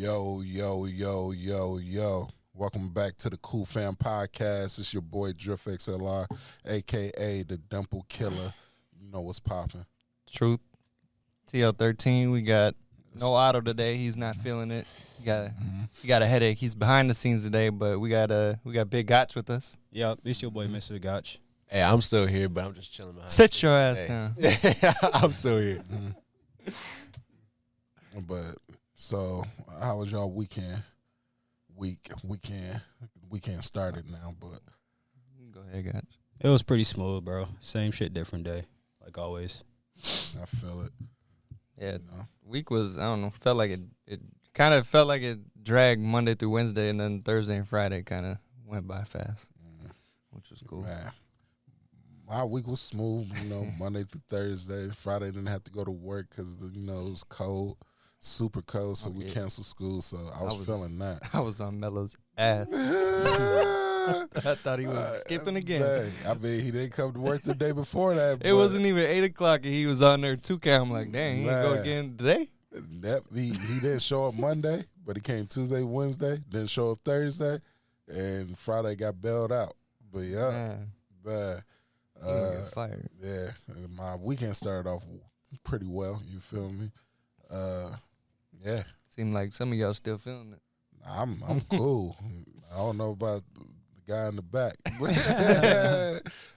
Yo, yo, yo, yo, yo. Welcome back to the Cool Fam Podcast. It's your boy Drift XLR, a.k.a. the Dimple Killer. You know what's popping. Truth. TL13, we got no Otto today. He's not feeling it. He got a headache. He's behind the scenes today, but we got Big Gotch with us. Yep, it's your boy Misfitgach. Hey, I'm still here, but I'm just chilling behind. Sit your ass down. I'm still here. But so, how was y'all weekend? Weekend started now, but Go ahead, Gotch. It was pretty smooth, bro. Same shit, different day, like always. I feel it. Yeah, You know? week was, I don't know, felt like it kind of felt like it dragged Monday through Wednesday, and then Thursday and Friday kind of went by fast, which was cool. Man, my week was smooth, Monday through Thursday. Friday didn't have to go to work because, it was cold, super cold, so we canceled school, so I was feeling that. I was on Mello's ass. I thought he was skipping again. Man, I mean, he didn't come to work the day before that. It wasn't even 8 o'clock, and he was on there 2K. I'm like, dang, he didn't go again today? He didn't show up Monday, but he came Tuesday, Wednesday, didn't show up Thursday, and Friday got bailed out. But yeah, Man, but he gonna get fired. yeah, my weekend started off pretty well. You feel me? Yeah, Seemed like some of y'all still feeling it. I'm cool. I don't know about the guy in the back.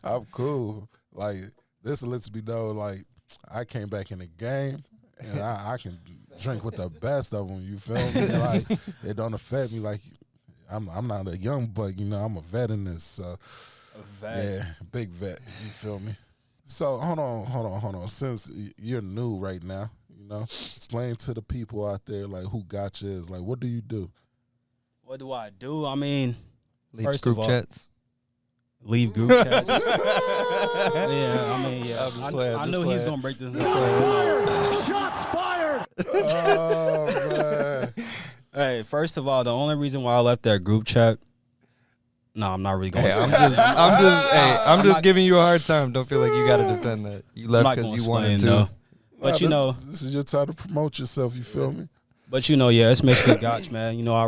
I'm cool. Like, this lets me know, like, I came back in the game, and I can drink with the best of them. You feel me? Like, it don't affect me. Like, I'm not a young buck. I'm a vet in this. So, A vet. yeah, big vet. You feel me? So hold on. Since you're new right now, explain to the people out there like who Gotcha is. Like, what do you do? What do I do? I mean, Leave first group of all, chats. leave group chats. Yeah, I'm just playing, I just knew he's playing. gonna break this. Shots fired! Oh man. Hey, first of all, the only reason why I left that group chat. No, I'm not really going Hey, to. I'm just giving you a hard time. Don't feel like you got to defend that. You left because you wanted to. No. But this is your time to promote yourself. You feel me? But yeah, it's Misfitgach, man. I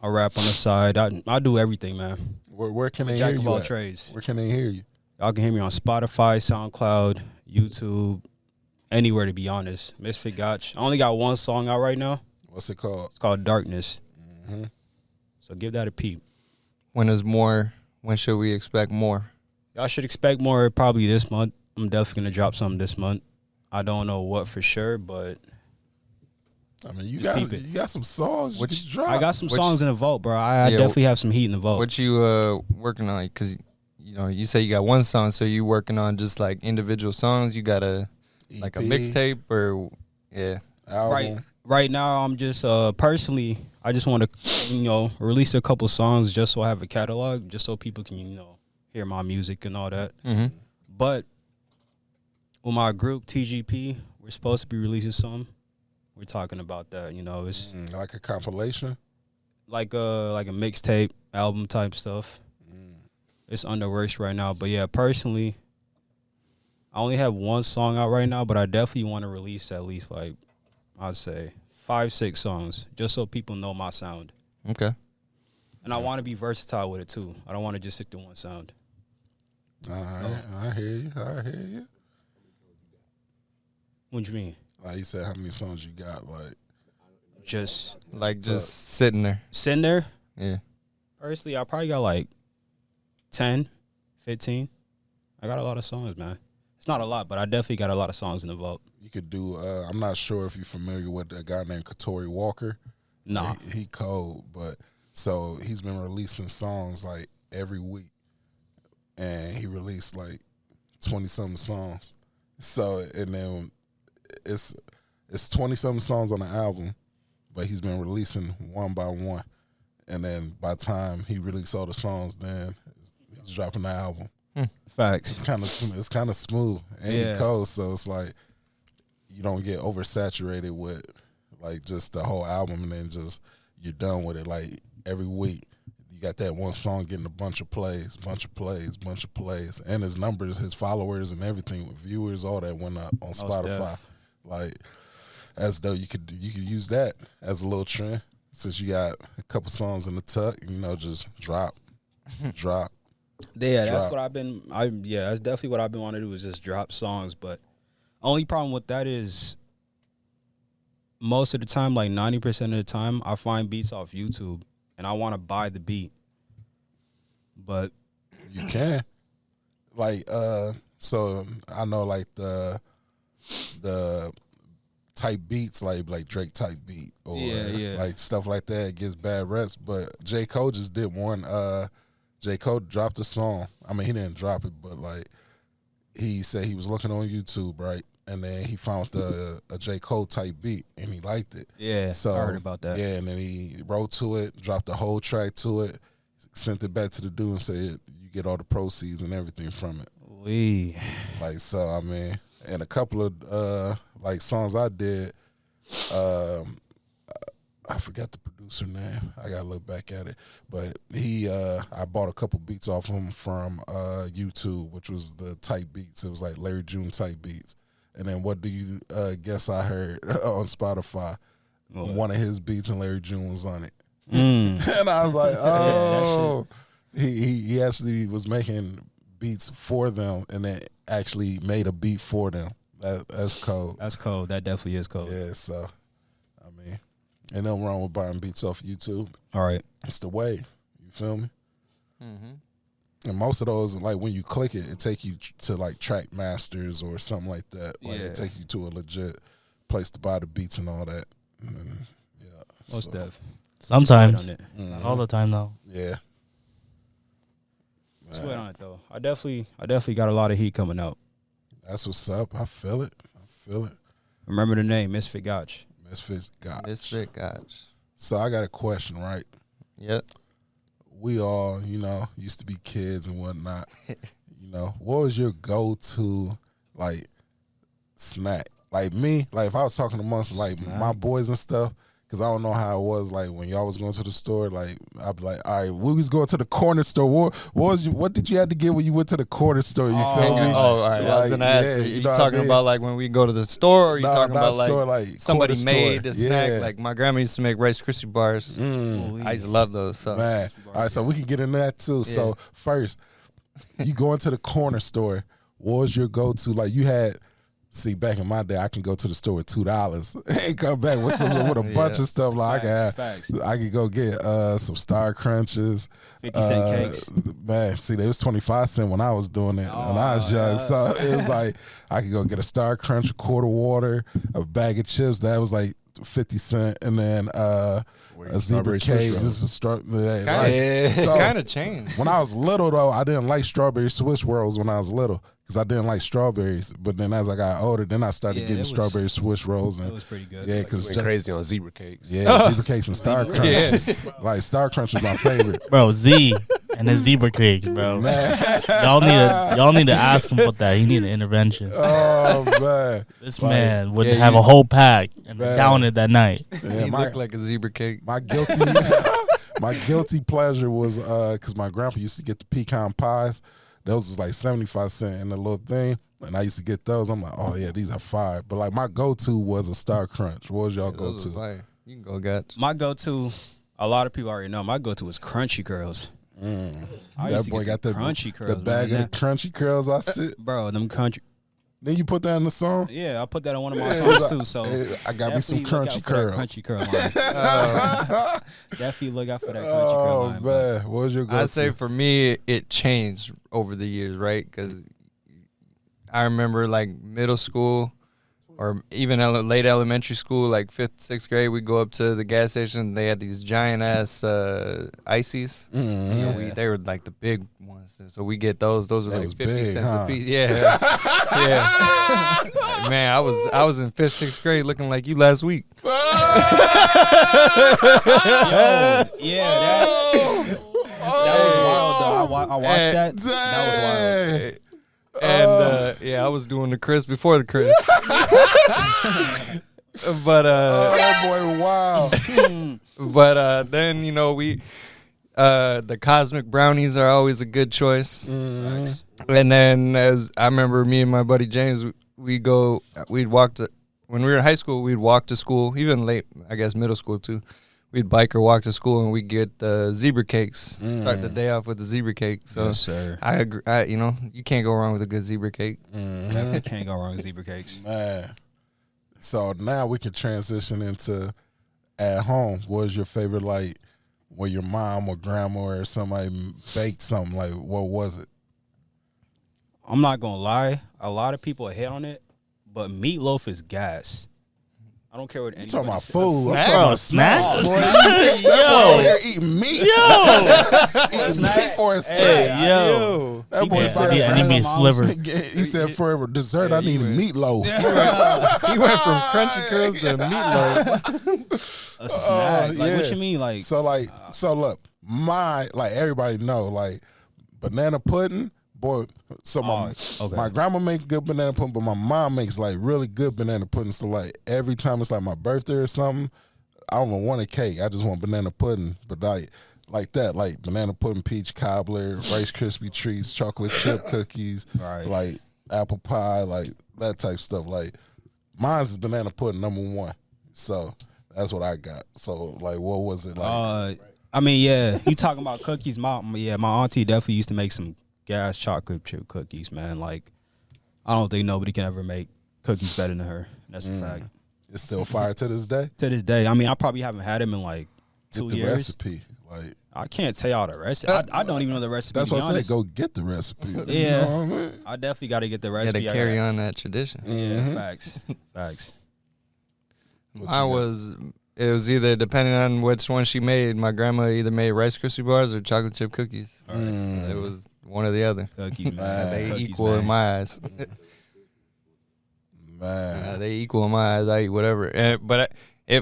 rap on the side. I do everything, man. Where can they Jack hear of you all at? trades. Where can they hear you? Y'all can hear me on Spotify, SoundCloud, YouTube, anywhere, to be honest. Misfitgach. I only got one song out right now. What's it called? It's called Darkness. Mm-hmm. So give that a peep. When should we expect more? Y'all should expect more probably this month. I'm definitely going to drop something this month. I don't know what for sure, but I mean, you Just peep it. got some songs you can drop. I got some songs in the vault, bro. I definitely have some heat in the vault. What you working on? Because you say you got one song, so you working on just like individual songs. You got like a EP, mixtape or album. Right now, I'm just personally, I just want to, release a couple songs just so I have a catalog, just so people can, hear my music and all that. Mm-hmm. But with my group TGP, we're supposed to be releasing some. We're talking about that. It's Like a compilation. like a mixtape album type stuff. It's under works right now. But yeah, personally, I only have one song out right now, but I definitely want to release at least like, I'd say 5-6 songs, just so people know my sound. Okay. And I want to be versatile with it too. I don't want to just stick to one sound. All right, I hear you. What do you mean? Like you said, how many songs you got? Like, Just Sitting there. sitting there? Yeah. Personally, I probably got like 10, 15. I got a lot of songs, man. It's not a lot, but I definitely got a lot of songs in the vault. you could do. I'm not sure if you're familiar with a guy named Katori Walker. Nah. He cold, but so he's been releasing songs like every week, and he released like 20-something songs. So and then it's 20-something songs on the album, but he's been releasing one by one, and then by the time he released all the songs, then he's dropping the album. Facts. It's kind of smooth and Yeah. he cold, so it's like you don't get oversaturated with like just the whole album, and then just you're done with it. Like every week, you got that one song getting a bunch of plays, and his numbers, his followers, and everything, viewers, all that went up on Spotify. Def. Like as though you could use that as a little trend. since you got a couple songs in the tuck, just drop. Yeah, that's Drop. what I've been. That's definitely what I've been wanting to do is just drop songs. But only problem with that is most of the time, like 90% of the time, I find beats off YouTube and I want to buy the beat. But You can. Like, so I know like the type beats, like Drake type beat or like stuff like that gets bad reps. But J. Cole just did one. J. Cole dropped a song. I mean, he didn't drop it, but like he said he was looking on YouTube, right? And then he found a J. Cole type beat and he liked it. yeah, So I heard about that. Yeah, and then he wrote to it, dropped the whole track to it, sent it back to the dude and said you get all the proceeds and everything from it. Like, so I mean, and a couple of like songs I did, I forgot the producer name. I gotta look back at it. But I bought a couple beats off him from YouTube, which was the type beats. It was like Larry June type beats. And then what do you guess I heard on Spotify? One of his beats and Larry June was on it. And I was like, oh. He actually was making beats for them and then actually made a beat for them. That's cold. That's cold. That definitely is cold. Yeah, so, I mean, ain't nothing wrong with buying beats off YouTube. All right. It's the way. You feel me? Mm-hmm. And most of those, like, when you click it, it take you to, like, Track Masters or something like that. Like, it take you to a legit place to buy the beats and all that. And then, Most def. Sometimes. Not all the time, though. Yeah. Sweat on it, though. I definitely got a lot of heat coming out. That's what's up. I feel it. Remember the name, Misfitgach. Misfitgach. So I got a question, right? Yep. We all, used to be kids and whatnot. What was your go-to, like, snack? Like me, like if I was talking amongst like my boys and stuff, because I don't know how it was like when y'all was going to the store. Like I'd be like, all right, we was going to the corner store. What did you have to get when you went to the corner store? You feel me? Oh, all right. Like, I was gonna ask you talking about like when we go to the store, or you talking about like somebody made a snack? Like my grandma used to make Rice Krispie bars. I used to love those. So. Man, all right, so we can get into that too. Yeah. So first, you go into the corner store. What was your go-to? Like you had. See, back in my day, I can go to the store with $2 and come back with a bunch of stuff. Like I could go get some Star Crunches, 50-cent cakes. Man, see, they was 25 cents when I was doing it when I was young. So it was like I could go get a Star Crunch, a quart of water, a bag of chips. That was like 50 cents, and then a zebra cake. This is kind of changed. When I was little, though, I didn't like strawberry Swiss rolls when I was little. Because I didn't like strawberries, but then as I got older, then I started getting strawberry Swiss rolls. And that was pretty good. Yeah, because went crazy on zebra cakes. Yeah, zebra cakes and Star Crunch. Like Star Crunch is my favorite. Bro, Z and the zebra cakes, bro. Y'all need to ask him about that. He need an intervention. Oh man, this man would have a whole pack and down it that night. Yeah, he looked like a zebra cake. My guilty pleasure was because my grandpa used to get the pecan pies. Those was like 75 cents in the little thing, and I used to get those. I'm like, oh yeah, these are fire. But like my go-to was a Star Crunch. What was y'all go-to? You can go get my go-to. A lot of people already know my go-to was Crunchy Curls. That boy got the Crunchy Curls. The bag of the Crunchy Curls. I sit, bro. Them country. Then you put that in the song? Yeah, I put that on one of my songs too. So I got me some Crunchy Curls. Crunchy Curl line. Definitely look out for that Crunchy Curl line. Oh man, what was your go-to? I'd say for me, it changed over the years, right? Because I remember like middle school or even late elementary school, like 5th, 6th grade, we'd go up to the gas station. They had these giant ass ices. They were like the big ones. So we get those. Those were like 50 cents a piece. Yeah. Man, I was in 5th, 6th grade looking like you last week. Yo, yeah, that was wild though. I watched that. That was wild. And I was doing the Chris before the Chris. But that boy, wow. But then we the cosmic brownies are always a good choice. And then as I remember, me and my buddy James, we'd walk to when we were in high school. We'd walk to school, even late, I guess middle school too. we'd bike or walk to school, and we'd get the zebra cakes. Start the day off with the zebra cake. So Yes, sir. I agree. You can't go wrong with a good zebra cake. Definitely can't go wrong with zebra cakes. Man. So now we can transition into at home. What was your favorite, like, when your mom or grandma or somebody baked something? Like, what was it? I'm not gonna lie, a lot of people hit on it, but meatloaf is gas. I don't care what You anybody talking about says. food? I'm Bro, talking about snacks? snacks. Boy, Yo. here eating meat. Eating meat for a snack. Hey, yo. That boy Yeah, said, I need me a sliver. he said for dessert, I need a meatloaf. He went from crunchy curls to meatloaf. A snack? Like, yeah. what you mean? Like, So look, everybody know, like, banana pudding, boy. So my grandma make good banana pudding, but my mom makes like really good banana pudding. So like every time it's like my birthday or something, I don't want a cake. I just want banana pudding. But like that, like banana pudding, peach cobbler, Rice Krispie treats, chocolate chip cookies, Right. like apple pie, like that type stuff. Like mine's is banana pudding #1. So that's what I got. So like, what was it like? I mean, yeah, you talking about cookies? My auntie definitely used to make some gas chocolate chip cookies, man. Like, I don't think nobody can ever make cookies better than her. That's a fact. It's still fire to this day. To this day, I mean, I probably haven't had them in like 2 Get the years. recipe. Like I can't tell y'all the recipe. I don't even know the recipe. that's to what be I said. honest. Go get the recipe. Yeah. You know what I mean? I definitely got to get the Got recipe. to carry on that tradition. Yeah, facts. It was either, depending on which one she made, my grandma either made Rice Krispie bars or chocolate chip cookies. It was one or the other. Cookies, man. They Cookies, equal man. in my eyes. Man. They equal in my eyes. I eat whatever. But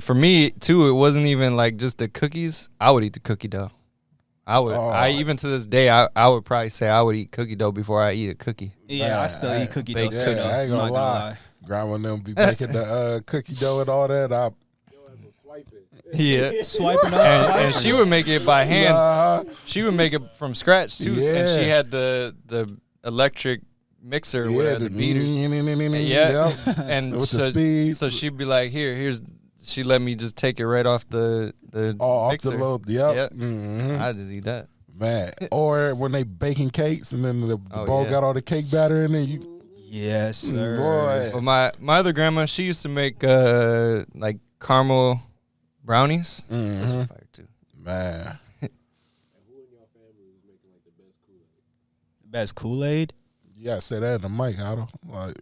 for me too, it wasn't even like just the cookies. I would eat the cookie dough. I even to this day, I would probably say I would eat cookie dough before I eat a cookie. Yeah, I still eat cookie dough. baked Straight up. I ain't I'm gonna not lie. Grandma and them be making the cookie dough and all that. Yeah, Swiping up, and she would make it by hand. She would make it from scratch too, Yeah. and she had the electric mixer, or Yeah, whatever, the beaters. Yeah, And with the so, speeds. so she'd be like, here's. She let me just take it right off the off mixer. the load. Yep. Yep. Mhm. I just eat that. Man. Or when they baking cakes and then the Oh, bowl yeah. got all the cake batter in it. Yes, sir. Boy. But my other grandma, she used to make like caramel brownies. Those were fire too. Man. Best Kool-Aid? You gotta say that in the mic, Otto. Like,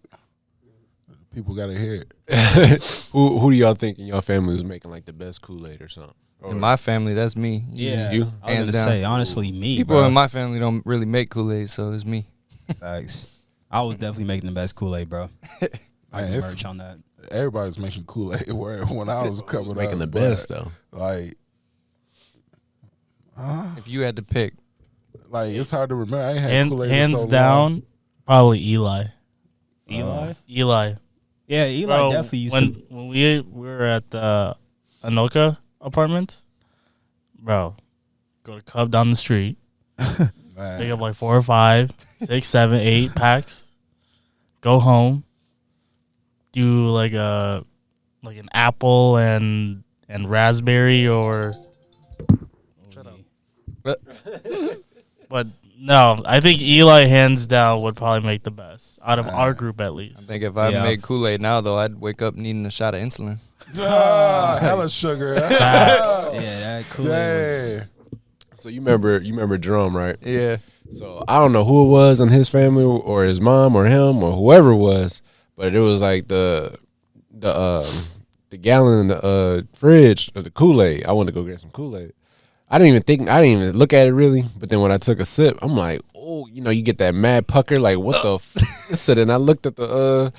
people gotta hear it. Who do y'all think in your family was making like the best Kool-Aid or something? In my family, that's me. Yeah. You? I was Hands gonna down. say, honestly, me, People bro. in my family don't really make Kool-Aid, so it's me. Facts. I was definitely making the best Kool-Aid, bro. I Man, can if- merch on that. Everybody's making Kool-Aid when I was coming up. Making the but, best though. Like, If you had to pick, it's hard to remember. I ain't had Kool-Aid in Hands so down, long. probably Eli. Eli? Yeah, Eli Bro, definitely used when to. when we were at the Anoka apartments, bro, go to Cub down the street, Man. pick up like 4 or 5, 6, 7, 8 packs, go home, do like an apple and raspberry or. Shut up. But no, I think Eli hands down would probably make the best out of our group at I least. think if I Yeah. made Kool-Aid now, though, I'd wake up needing a shot of insulin. Hella sugar. Facts. Yeah, that Kool-Aid was. Dang. So you remember Drum, right? Yeah. So I don't know who it was in his family or his mom or him or whoever it was, but it was like the gallon in the fridge of the Kool-Aid. I wanted to go get some Kool-Aid. I didn't even look at it really, but then when I took a sip, I'm like, oh, you get that mad pucker, like what the so then I looked at the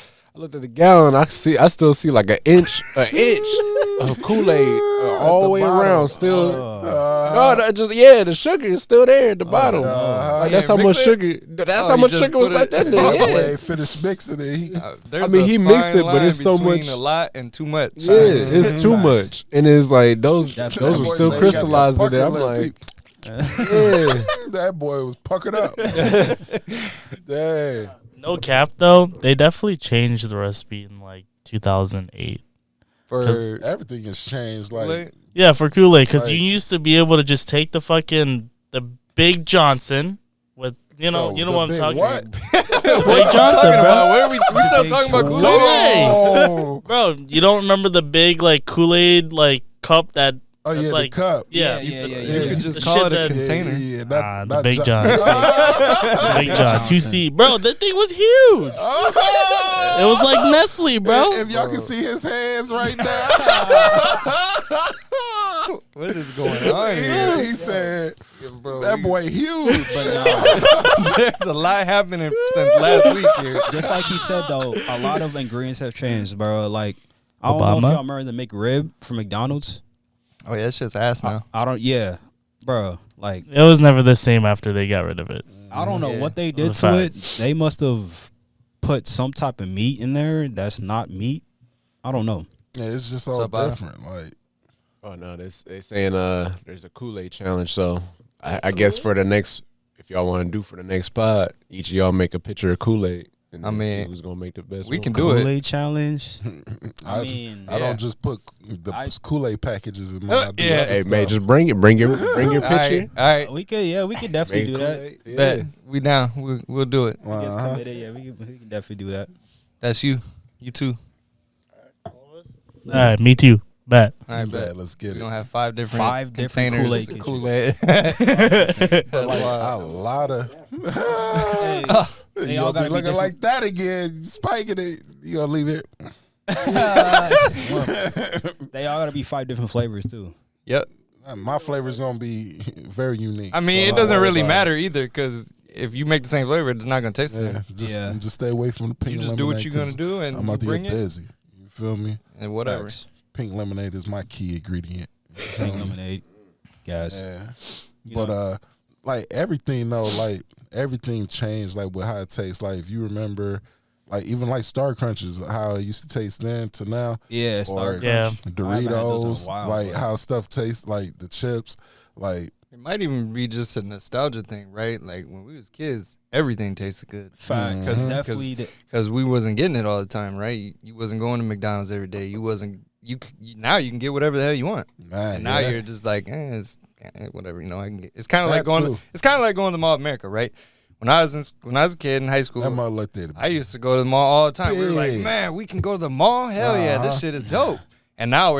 gallon, I still see like an inch of Kool-Aid all the way bottom. around still. The sugar is still there at the bottom. Like that's Yeah, how much mix it? sugar. That's Oh, how you much just sugar was put like it- that. There. By the Yeah. way, finished mixing it. There's mean, a he mixed fine it, but it's line so between much- a lot and too much. Yeah, it's too much, and it's like those Definitely. were That boy still said he got that crystallized in there. I'm pucker lip, like, too. yeah. That boy was puckered up. Dang. No cap though, they definitely changed the recipe in like 2008. For Everything has changed. Like, Kool-Aid? Yeah, for Kool-Aid, because Like- you used to be able to just take the Big Johnson with you know the what I'm big talking what? Big Johnson, bro. What are we still talking about Kool-Aid? Kool-Aid? Oh, Bro, you don't remember the big like Kool-Aid like cup that? oh that's yeah, like, the cup. Yeah, Yeah. You could The just call shit it a that- container. Yeah, the Big John. Ah! Big John, 2C, bro. That thing was huge. It was like Nestle, bro. If y'all can see his hands right now, What is going on here? he said Bro, that boy huge. there's a lot happening since last week here. Just like he said though, a lot of ingredients have changed, bro. Like I don't know Obama? if y'all remember the McRib from McDonald's. Oh yeah, that shit's ass now. I don't. Yeah, bro. Like It was never the same after they got rid of it. I don't know Yeah. what they did That's to a it. They must have put some type of meat in there that's not meat. I don't know. Yeah, it's just all up, Otto? different. Like Oh no, they saying there's a Kool-Aid challenge. So I guess for the next, if y'all want to do for the next pod, each of y'all make a picture of Kool-Aid. And I then mean, see who's gonna make the best. we one. can do it. Kool-Aid challenge. I mean, I don't just put the Kool-Aid packages in mine. I do Yeah. other Hey stuff. man, just bring your All picture. right, all right. We could definitely do that. Kool-Aid. Yeah. Bet we down. We'll do it. Gets Uh-huh. committed, yeah, we can definitely do that. That's you. You too. All right, me too. Bet. All right, Bet, bet. let's get We're it. gonna have five different Kool-Aid containers. kitchens. Kool-Aid. But like a lot of They you all gonna gotta be be looking different. like that again. You spiking it. You gonna leave it? They all gotta be 5 different flavors too. Yep. My flavor's gonna be very unique. I mean, so it don't doesn't worry really about matter either, because if you make the same flavor, it's not gonna taste the it. same. Yeah, just stay away from the pink You lemonade. just do what you're gonna 'cause do, and I'm you about to bring get it, busy. You feel me? and whatever. Facts. Pink lemonade is my key ingredient. Pink lemonade, guys. Yeah. You But know. like everything though, like everything changed like with how it tastes. Like if you remember, like even like Star Crunches, how it used to taste then to now. Yeah, Star Or Crunch. Yeah. I haven't had those in a Doritos, while, like but- how stuff tastes, like the chips, like It might even be just a nostalgia thing, right? Like when we was kids, everything tasted good. Facts. Mhm. Definitely. Because we wasn't getting it all the time, right? You wasn't going to McDonald's every day. You wasn't. Now you can get whatever the hell you want. man. And now yeah. you're just like, whatever, you know. I can get. It's kind of like That going. too. It's kind of like going to Mall of America, right? When I was a kid in high school, that mother looked at it. I used to go to the mall all the time. We were like, Big. man, we can go to the mall. Hell yeah, this Uh-huh. shit is dope. And now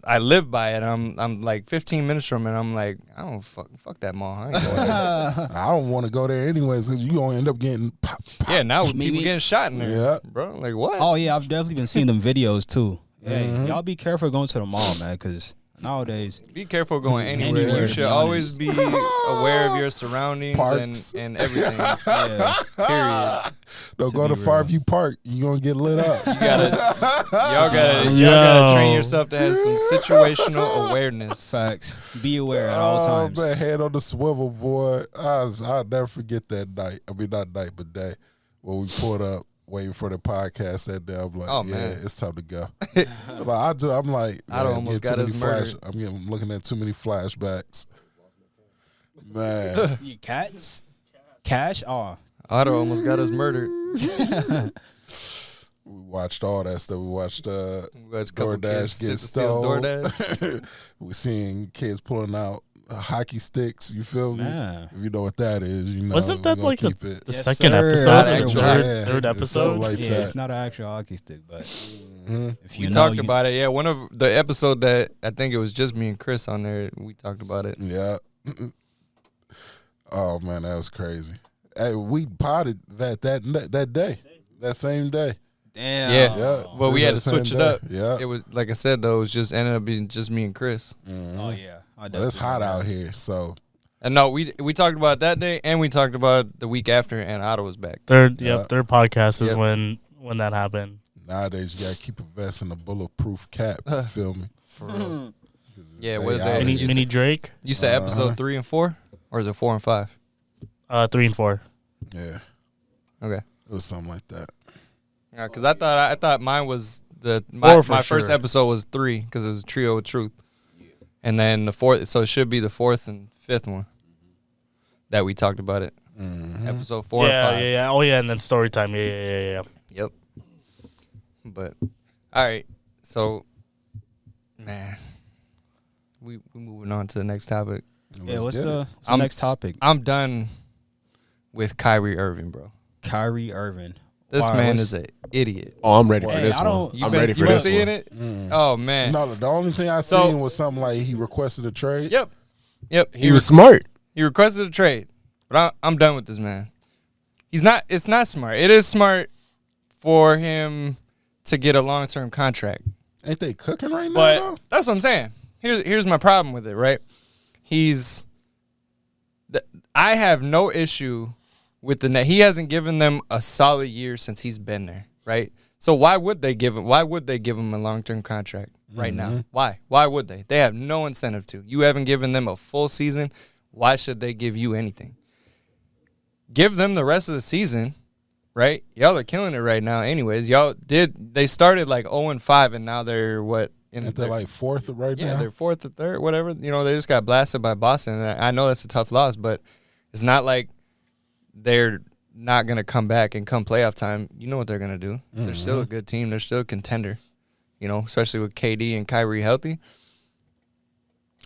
I live by it. I'm like 15 minutes from it. I'm like, I don't fuck that mall. I ain't going there. I don't want to go there anyways because you gonna end up getting pop. Yeah, now Maybe- people getting shot in there. Yeah. Bro, like what? Oh yeah, I've definitely been seeing them videos too. Hey, Mm-hmm. y'all be careful going to the mall, man, because nowadays, Be careful going anywhere. Anywhere, You to should be always honest. be aware of your surroundings Parks. and everything. yeah, Period. Don't go to be real. Farview Park. You gonna get lit up. Y'all gotta train yourself to have some situational awareness. facts. Be aware at all times. Man, head on the swivel, boy. I'll never forget that night. I mean, not night, but day when we pulled up waiting for the podcast that day. I'm like, Oh, yeah, man. it's time to go. I'm like, I'd man, almost getting got too us many murdered. I'm looking at too many flashbacks. Man, You cats, cash. Oh, Otto almost got us murdered. we watched all that stuff. We watched We got a couple kids DoorDash get steal stole. DoorDash. We seeing kids pulling out hockey sticks. You feel me? man. If you know what that is, you know. Wasn't we that gonna like the keep it. The Yes, second sir. episode, Not or actual- third, Yeah, third it's episode. something like Yeah, that. it's not an actual hockey stick, but Mhm. if you We know, talked you, about it. Yeah, one of the episode that I think it was just me and Chris on there. We talked about it. Yeah. Oh man, that was crazy. Hey, we potted that day, that same day. Damn. Yeah. Yeah. Well, we This had to that switch same it day. up. Yeah. It was like I said though. It was just ended up being just me and Chris. Oh yeah. I But it's definitely hot remember out that. here, so And no, we talked about it that day, and we talked about the week after, and Otto was back. Third, Yeah. third podcast is Yep. when that happened. nowadays you gotta keep a vest and a bulletproof cap. You feel me? For real. Yeah, They what is out that? here. Mini, You Mini said, Drake, you said episode 3 and 4, or is it 4 and 5? 3 and 4. Yeah, Okay. it was something like that. Yeah, because I thought mine was my for first sure. episode was 3 because it was a trio of truth, and then the fourth, so it should be the 4th and 5th one that we talked about it. Episode 4 Yeah, and 5. yeah. Oh yeah, and then story time. Yeah. Yep. But all right, so man, we moving on to the next topic. Yeah, what's get the it. next topic? I'm done with Kyrie Irving, bro. Kyrie Irving. This Why, man what's- is an idiot. Oh, I'm ready for Hey, this I one. don't- You I'm been, ready for you been this seeing one. it? Oh man. No, the only thing I So- seen was something like he requested a trade. Yep. He was smart. He requested a trade, but I'm done with this man. He's not. It's not smart. It is smart for him to get a long-term contract, Ain't they cooking right now? but though? that's what I'm saying. Here's my problem with it. Right? I have no issue with the net. He hasn't given them a solid year since he's been there. Right? So why would they give him? Why would they give him a long-term contract right now? Why? Why would they? They have no incentive to. You haven't given them a full season. Why should they give you anything? Give them the rest of the season, right? Y'all are killing it right now. Anyways, they started like 0-5 and now they're what? Ain't they like fourth right yeah, now? they're fourth or third, whatever. You know, they just got blasted by Boston. And I know that's a tough loss, but it's not like they're not gonna come back and come playoff time. You know what they're gonna do. They're still a good team. They're still a contender. You know, especially with KD and Kyrie healthy.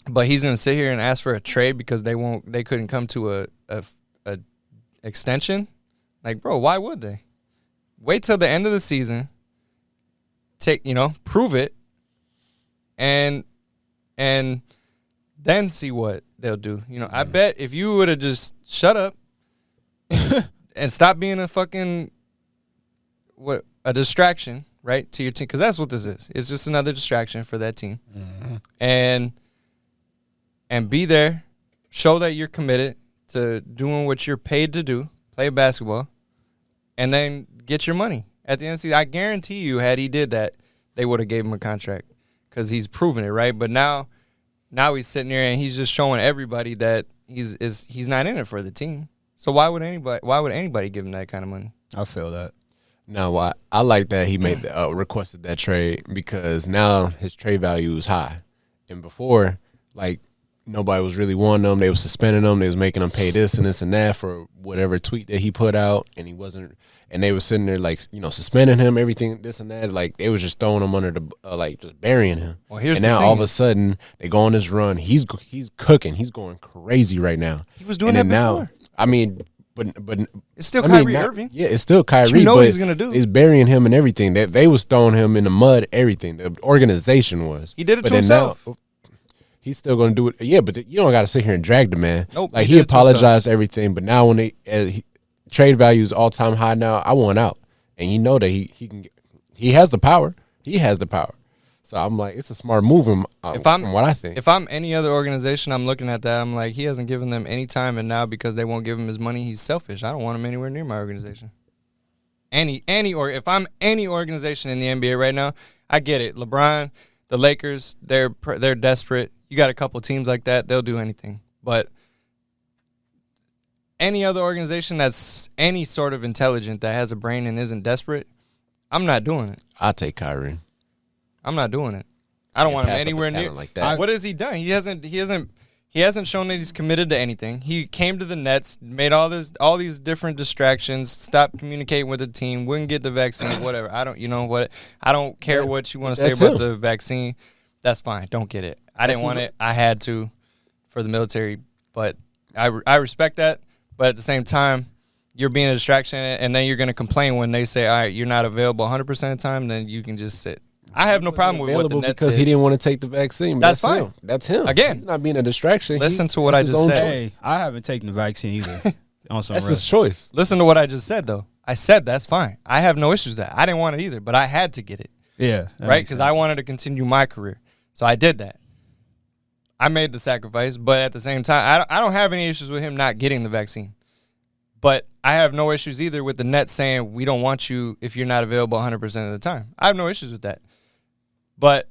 But he's gonna sit here and ask for a trade because they couldn't come to a extension. Like, bro, why would they? Wait till the end of the season. Prove it, and then see what they'll do. You know, I bet if you would have just shut up and stop being a fucking a distraction, right, to your team, because that's what this is. It's just another distraction for that team, and be there, show that you're committed to doing what you're paid to do, play basketball, and then get your money. At the end of the season, I guarantee you, had he did that, they would have gave him a contract because he's proven it, right? But now he's sitting there and he's just showing everybody that he's not in it for the team. So why would anybody give him that kind of money? I feel that. No, I like that he made requested that trade because now his trade value is high, and before, like, nobody was really wanting him. They was suspending him. They was making him pay this and this and that for whatever tweet that he put out, and he wasn't. And they was sitting there like, suspending him, everything, this and that. Like, they was just throwing him under the just burying him. Well, here's and the now thing. all of a sudden they go on this run. He's cooking. He's going crazy right now. He was doing and that then before. Now, I mean, but It's still I mean, Kyrie not- Irving. Yeah, it's still Kyrie. What you know but he's gonna do. It's burying him and everything. They was throwing him in the mud. Everything the organization was. He did it But to then himself. now, he's still going to do it. Yeah, but you don't got to sit here and drag the man. Nope, Like, he he did it to himself. apologized everything, but now when trade value is all time high now, I want out, and you know that he can. He has the power. He has the power. So I'm like, it's a smart move from what I think. If I'm any other organization, I'm looking at that. I'm like, he hasn't given them any time, and now because they won't give him his money, he's selfish. I don't want him anywhere near my organization. If I'm any organization in the NBA right now, I get it. LeBron, the Lakers, they're desperate. You got a couple teams like that, they'll do anything. But any other organization that's any sort of intelligent that has a brain and isn't desperate, I'm not doing it. I'll take Kyrie. I'm not doing it. I don't want him pass up a anywhere near talent like that. What has he done? He hasn't shown that he's committed to anything. He came to the Nets, made all these different distractions, stopped communicating with the team, wouldn't get the vaccine, whatever. I don't care what you want to say That's about him. the vaccine. That's fine. Don't get it. I didn't want it. I had to for the military, but I respect that. But at the same time, you're being a distraction, and then you're going to complain when they say, all right, you're not available 100% of the time, then you can just sit. I have no problem with what the Available Nets because did. he didn't want to take the vaccine. But That's fine. him. That's him. Again, he's not being a distraction. listen to what I it's his just own said. Hey, choice. I haven't taken the vaccine either. On some That's rest. his choice. Listen to what I just said, though. I said that's fine. I have no issues with that. I didn't want it either, but I had to get it, Yeah, that right? makes Because I sense. wanted to continue my career. So I did that. I made the sacrifice, but at the same time, I don't have any issues with him not getting the vaccine. But I have no issues either with the Nets saying we don't want you if you're not available 100% of the time. I have no issues with that. But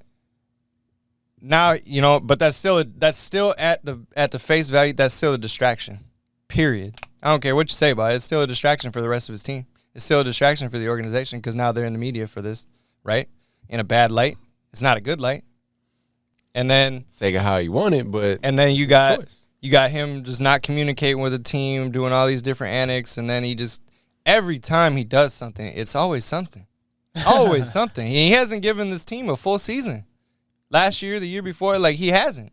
now, but that's still at the face value, that's still a distraction. Period. I don't care what you say about it. It's still a distraction for the rest of his team. It's still a distraction for the organization because now they're in the media for this, right? In a bad light. It's not a good light. And then Take it how you want it, but you it's his got choice. you got him just not communicating with the team, doing all these different antics, and then he just every time he does something, it's always something. Always something. He hasn't given this team a full season. Last year, the year before, like he hasn't.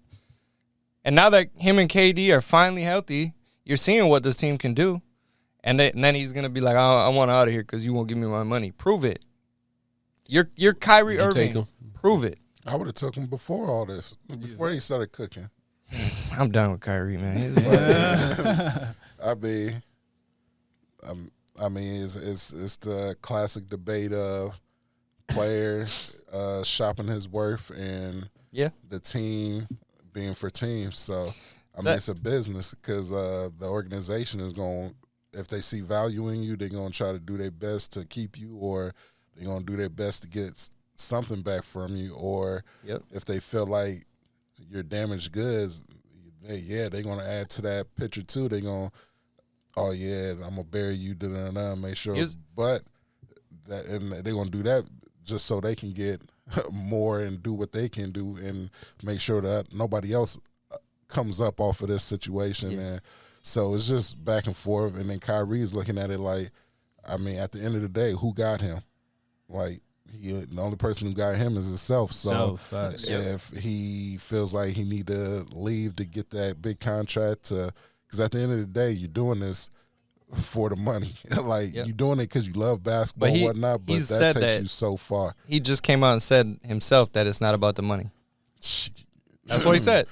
And now that him and KD are finally healthy, you're seeing what this team can do. And then he's going to be like, I want out of here because you won't give me my money. Prove it. You're Kyrie Would you take Irving. him? Prove it. I would have took him before all this, before he started cooking. I'm done with Kyrie, man. I mean, it's the classic debate of player shopping his worth and the team being for teams. So, I mean, it's a business because the organization is going, if they see value in you, they're going to try to do their best to keep you, or they're going to do their best to get something back from you, or if they feel like you're damaged goods, they're going to add to that picture too. They're going to, oh yeah, I'm gonna bury you, make sure. But they're gonna do that just so they can get more and do what they can do and make sure that nobody else comes up off of this situation. And so it's just back and forth. And then Kyrie's looking at it like, I mean, at the end of the day, who got him? Like, the only person who got him is himself. So if he feels like he need to leave to get that big contract, because at the end of the day, you're doing this for the money. Like, you're doing it because you love basketball and whatnot, but that takes you so far. He just came out and said himself that it's not about the money. That's what he said.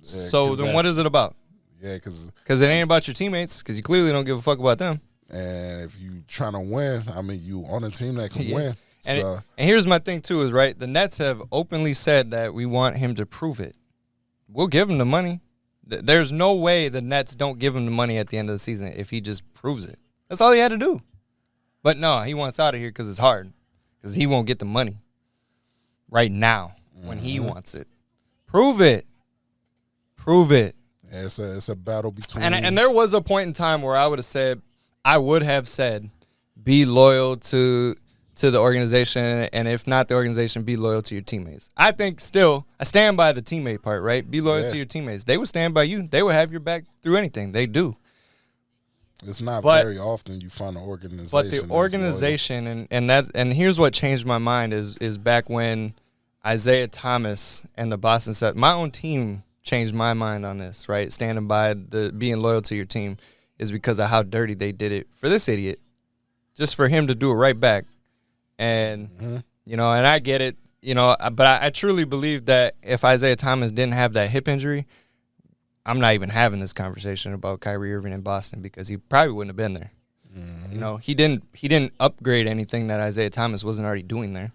So then what is it about? Yeah, because it ain't about your teammates, because you clearly don't give a fuck about them. And if you trying to win, I mean, you on a team that can win. And here's my thing, too, is, right, the Nets have openly said that we want him to prove it. We'll give him the money. There's no way the Nets don't give him the money at the end of the season if he just proves it. That's all he had to do. But no, he wants out of here because it's hard, because he won't get the money right now when he wants it. Prove it. Prove it. Yeah, it's a battle between. And there was a point in time where I would have said, be loyal to the organization, and if not the organization, be loyal to your teammates. I think still, I stand by the teammate part, right? Be loyal to your teammates. They would stand by you. They would have your back through anything. They do. It's not very often you find an organization. But the organization, and here's what changed my mind is back when Isaiah Thomas and the Boston Celtics, my own team changed my mind on this, right? Standing by the being loyal to your team is because of how dirty they did it for this idiot. Just for him to do it right back. And, you know, and I get it, you know, but I truly believe that if Isaiah Thomas didn't have that hip injury, I'm not even having this conversation about Kyrie Irving in Boston, because he probably wouldn't have been there. You know, he didn't upgrade anything that Isaiah Thomas wasn't already doing there.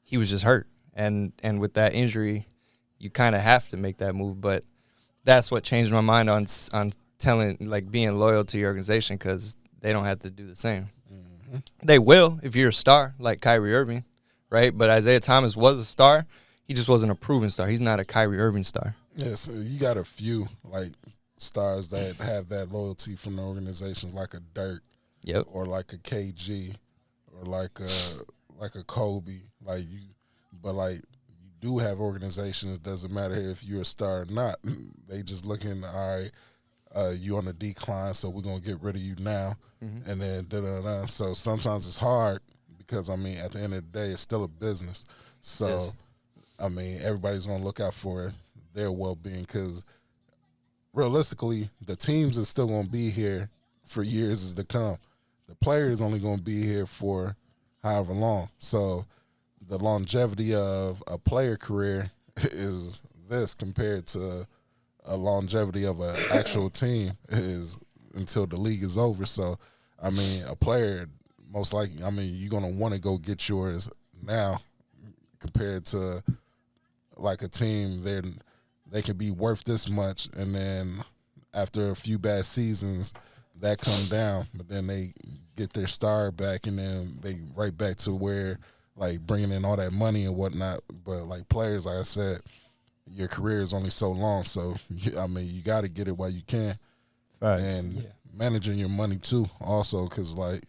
He was just hurt. And with that injury, you kind of have to make that move. But that's what changed my mind on telling, like, being loyal to your organization, because they don't have to do the same. They will if you're a star like Kyrie Irving, right? But Isaiah Thomas was a star. He just wasn't a proven star. He's not a Kyrie Irving star. Yeah, so you got a few, like, stars that have that loyalty from the organizations, like a Dirk, or like a KG, or like a Kobe, but you do have organizations. Doesn't matter if you're a star or not. They just looking, all right, you on the decline, so we're gonna get rid of you now, and then So sometimes it's hard because, I mean, at the end of the day, it's still a business. So I mean, everybody's gonna look out for their well-being, because realistically, the teams is still gonna be here for years to come. The player is only gonna be here for however long. So the longevity of a player career is this compared to a longevity of an actual team is until the league is over. So, I mean, a player, most likely, I mean, you're going to want to go get yours now compared to, like, a team. They can be worth this much, and then after a few bad seasons, that come down, but then they get their star back, and then they right back to where, like, bringing in all that money and whatnot. But, like, players, like I said, your career is only so long, so, I mean, you got to get it while you can. Right. And managing your money, too, also, because, like,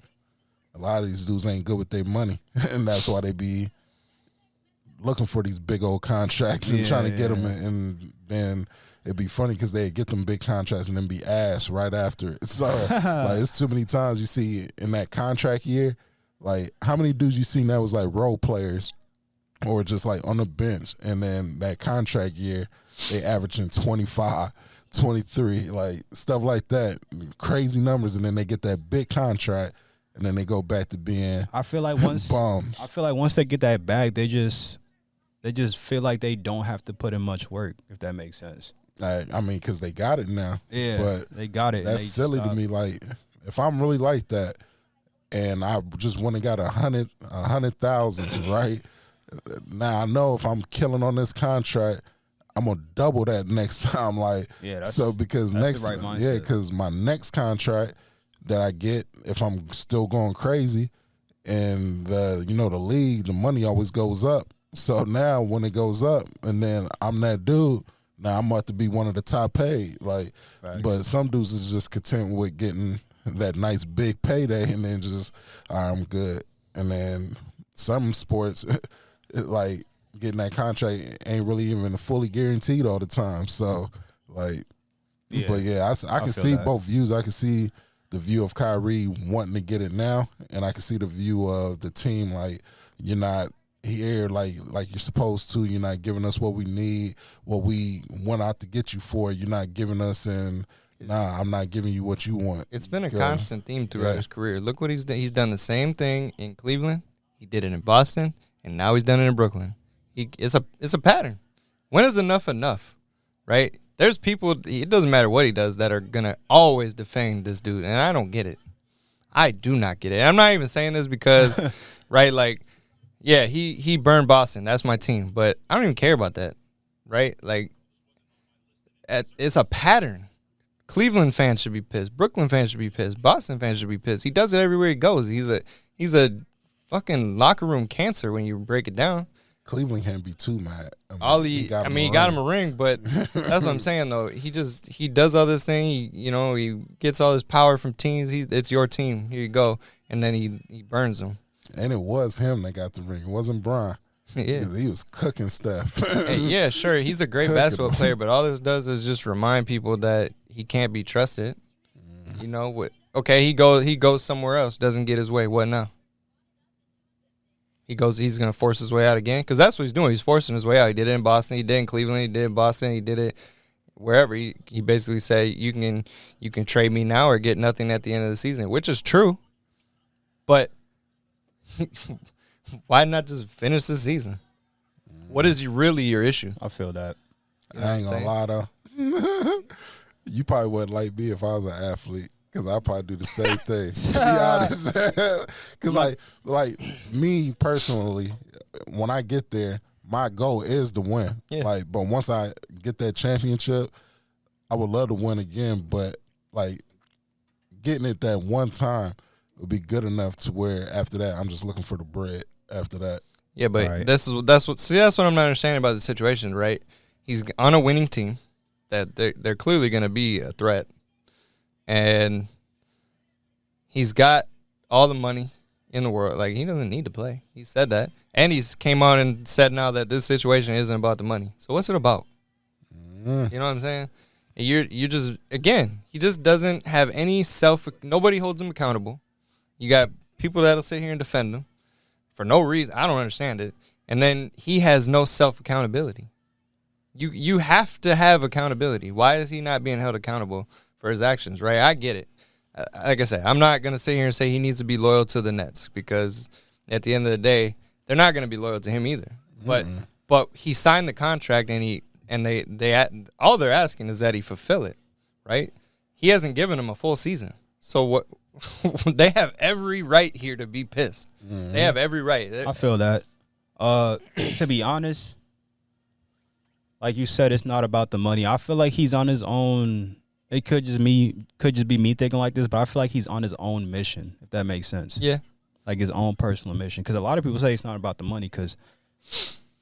a lot of these dudes ain't good with their money, and that's why they be looking for these big old contracts and trying to get them, and then it'd be funny because they get them big contracts and then be ass right after it. So, like, it's too many times you see in that contract year, like, how many dudes you seen that was, like, role players or just, like, on the bench, and then that contract year, they averaging 25, 23, like stuff like that, crazy numbers, and then they get that big contract, and then they go back to being I feel like once bums. I feel like once they get that bag, they just feel like they don't have to put in much work, if that makes sense. I mean, because they got it now. Yeah, but they got it. That's silly to me. Like, if I'm really like that, and I just went and got 100,000, right? Now I know if I'm killing on this contract, I'm gonna double that next time. Like, because that's the right mindset. because my next contract that I get, if I'm still going crazy, and the league, the money always goes up. So now when it goes up, and then I'm that dude, now I'm about to be one of the top paid. Like, but some dudes is just content with getting that nice big payday, and then just, all right, I'm good. And then some sports, like, getting that contract ain't really even fully guaranteed all the time. So, like, but yeah, I can see both views. I can see the view of Kyrie wanting to get it now, and I can see the view of the team, like, you're not here like you're supposed to. You're not giving us what we need, what we went out to get you for. You're not giving us, and I'm not giving you what you want. It's been a constant theme throughout his career. Look what he's done. He's done the same thing in Cleveland. He did it in Boston, and now he's done it in Brooklyn. It's a pattern. When is enough, right? There's people, it doesn't matter what he does, that are going to always defend this dude, and I don't get it. I do not get it. I'm not even saying this because, right, like, yeah, he burned Boston. That's my team. But I don't even care about that, right? Like, it's a pattern. Cleveland fans should be pissed. Brooklyn fans should be pissed. Boston fans should be pissed. He does it everywhere he goes. He's a fucking locker room cancer when you break it down. Cleveland can't be too mad. He got him a ring, but that's what I'm saying, though. He does all this thing. He gets all his power from teams. It's your team. Here you go. And then he burns them. And it was him that got the ring. It wasn't Brian. Yeah. He was cooking stuff. Yeah, sure. He's a great basketball player, but all this does is just remind people that he can't be trusted. Okay, he goes somewhere else, doesn't get his way. What now? He's going to force his way out again? Because that's what he's doing. He's forcing his way out. He did it in Boston. He did it in Cleveland. He did it in Boston. He did it wherever. He basically said, you can trade me now or get nothing at the end of the season, which is true. But why not just finish the season? What is really your issue? I feel that. I ain't gonna lie, though. You probably wouldn't like me if I was an athlete. Because I probably do the same thing, to be honest. Because, like me personally, when I get there, my goal is to win. Yeah. But once I get that championship, I would love to win again. But, like, getting it that one time would be good enough to where after that, I'm just looking for the bread after that. Yeah, but that's what I'm not understanding about the situation, right? He's on a winning team that they're clearly going to be a threat. And he's got all the money in the world. Like, he doesn't need to play. He said that. And he's came on and said now that this situation isn't about the money. So what's it about? You know what I'm saying? And you're just, again, he just doesn't have any nobody holds him accountable. You got people that'll sit here and defend him for no reason. I don't understand it. And then he has no self-accountability. You have to have accountability. Why is he not being held accountable for his actions, right? I get it. Like I said, I'm not going to sit here and say he needs to be loyal to the Nets because at the end of the day, they're not going to be loyal to him either. But he signed the contract and they all they're asking is that he fulfill it, right? He hasn't given them a full season. So what they have every right here to be pissed. They have every right. I feel that. To be honest, like you said, it's not about the money. I feel like he's on his own. It could just be me thinking like this, but I feel like he's on his own mission, if that makes sense. Yeah. Like his own personal mission. Because a lot of people say it's not about the money because,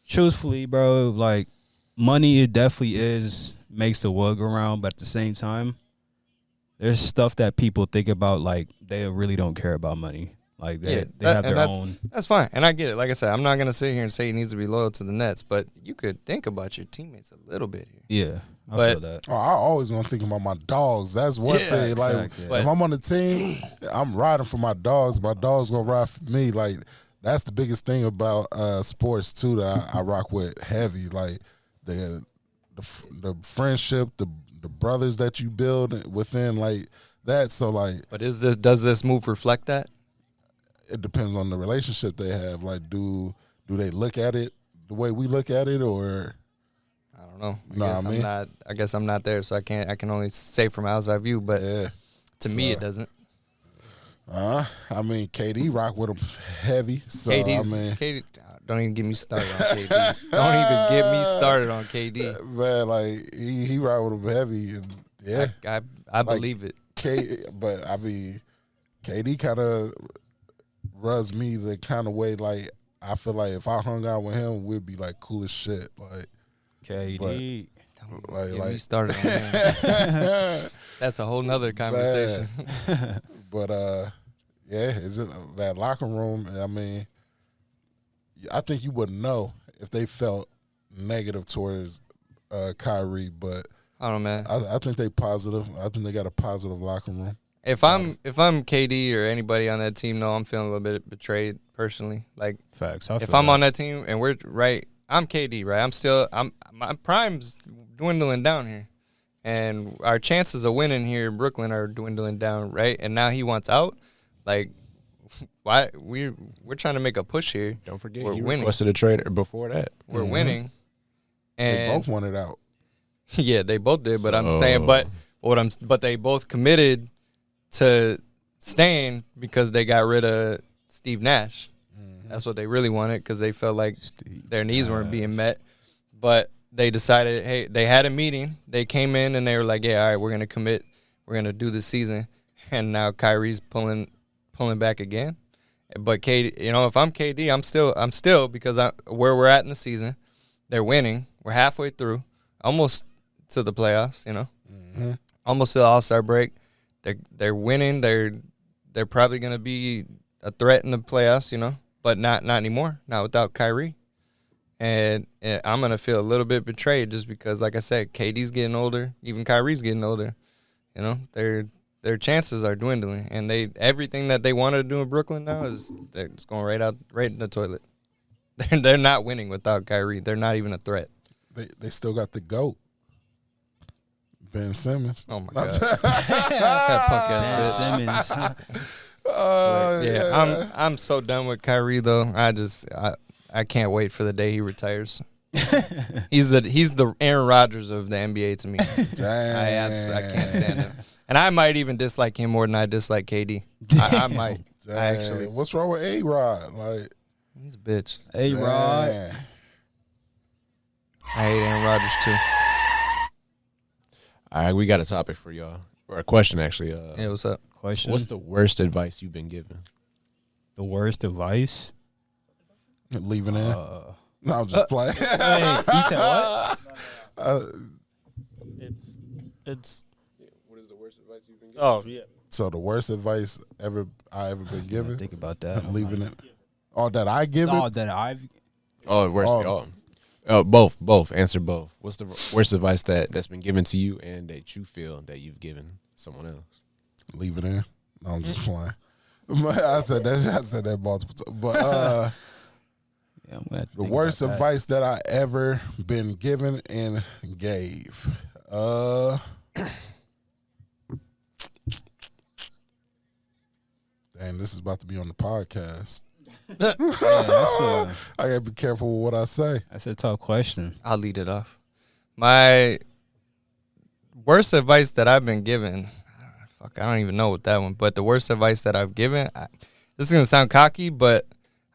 truthfully, bro, like, money, it definitely makes the world go round, but at the same time, there's stuff that people think about, like, they really don't care about money. Like, they have their own. That's fine. And I get it. Like I said, I'm not going to sit here and say he needs to be loyal to the Nets, but you could think about your teammates a little bit here. Yeah. I feel that. I always want to think about my dogs. That's one thing. Like, if I'm on the team, I'm riding for my dogs. My dogs going to ride for me. Like, that's the biggest thing about sports, too, that I rock with heavy. Like, the friendship, the brothers that you build within like that. So like, But does this move reflect that? it depends on the relationship they have. Like, do they look at it the way we look at it, or I don't know. I guess I'm not there, so I can only say from outside view. But yeah. to me, it doesn't. I mean, KD rock with him heavy. So KD, don't even get me started on KD. Don't even get me started on KD. Man, like he rock with him heavy, and yeah, I believe it. But I mean, KD kind of rubs me the kind of way like I feel like if I hung out with him, we'd be like cool as shit. Like KD. Get me started on him. That's a whole nother conversation. But yeah, is it that locker room? I mean, I think you wouldn't know if they felt negative towards Kyrie, but I don't know, man. I think they positive. I think they got a positive locker room. If I'm KD or anybody on that team, no, I'm feeling a little bit betrayed personally. Like Facts. if I'm on that team and we're right, I'm KD, right? My prime's dwindling down here. And our chances of winning here in Brooklyn are dwindling down, right? And now he wants out. Like, why we're trying to make a push here. Don't forget, we're you winning. requested a trade before that. We're winning. And They both wanted out. yeah, they both did. But I'm saying, but they both committed to staying because they got rid of Steve Nash. That's what they really wanted because they felt like their needs weren't being met. But they decided, hey, they had a meeting. They came in and they were like, yeah, all right, we're going to commit. We're going to do the season. And now Kyrie's pulling back again. But KD, if I'm KD, I'm still because where we're at in the season, they're winning. We're halfway through, almost to the playoffs, almost to the All-Star break. They're winning. They're probably going to be a threat in the playoffs, but not anymore. Not without Kyrie. And I'm going to feel a little bit betrayed just because, like I said, KD's getting older. Even Kyrie's getting older. Their chances are dwindling. And everything that they wanted to do in Brooklyn now is it's going right in the toilet. They're not winning without Kyrie. They're not even a threat. They still got the GOAT, Ben Simmons. Oh, my God. That punk ass Simmons. Yeah, I'm so done with Kyrie, though. I can't wait for the day he retires. He's the Aaron Rodgers of the NBA to me. Dang. I can't stand him, and I might even dislike him more than I dislike KD. I might. Dang. Actually, What's wrong with A-Rod? Like, he's a bitch. A-Rod. dang. I hate Aaron Rodgers too. All right, we got a topic for y'all, or a question actually. Yeah, what's up? Question. What's the worst advice you've been given? the worst advice? Leaving in? No, I'm just playing. Wait, you said what? It's What is the worst advice you've been given? oh yeah. So the worst advice I ever been given? Think about that. Leaving it. Oh, that I give No, it? that I've. Oh, worst. Oh. Both. Answer both. What's the worst advice that's been given to you and that you feel that you've given someone else? Leave it in. No, I'm just playing. I said that multiple times. But Yeah, I'm gonna have to the think worst about that. advice that I ever been given and gave. Damn, this is about to be on the podcast. Yeah, I gotta be careful with what I say. that's a tough question. I'll lead it off. My worst advice that I've been given, I don't even know what that one, but the worst advice that I've given, this is going to sound cocky, but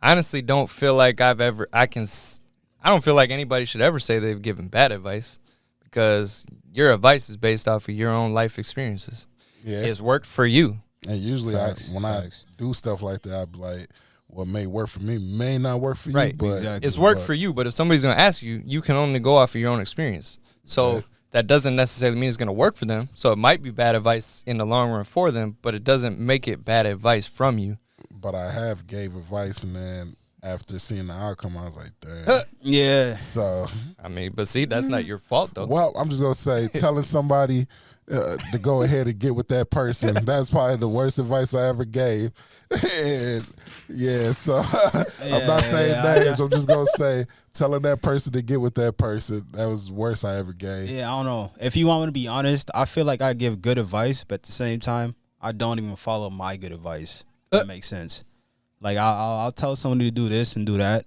I honestly don't feel like I don't feel like anybody should ever say they've given bad advice because your advice is based off of your own life experiences. Yeah, It's worked for you. and usually Facts. when I do stuff like that, I be like, what may work for me may not work for you. Right. But Exactly. It's worked for you, but if somebody's going to ask you, you can only go off of your own experience. So Yeah. that doesn't necessarily mean it's going to work for them. So it might be bad advice in the long run for them, but it doesn't make it bad advice from you. But I have gave advice, and then after seeing the outcome, I was like, damn. Yeah. So, I mean, but see, that's not your fault, though. well, I'm just gonna say, telling somebody to go ahead and get with that person. That's probably the worst advice I ever gave. And yeah, so I'm not saying names. I'm just gonna say telling that person to get with that person. That was the worst I ever gave. Yeah, I don't know. If you want me to be honest, I feel like I give good advice, but at the same time, I don't even follow my good advice. That makes sense. Like I'll tell somebody to do this and do that,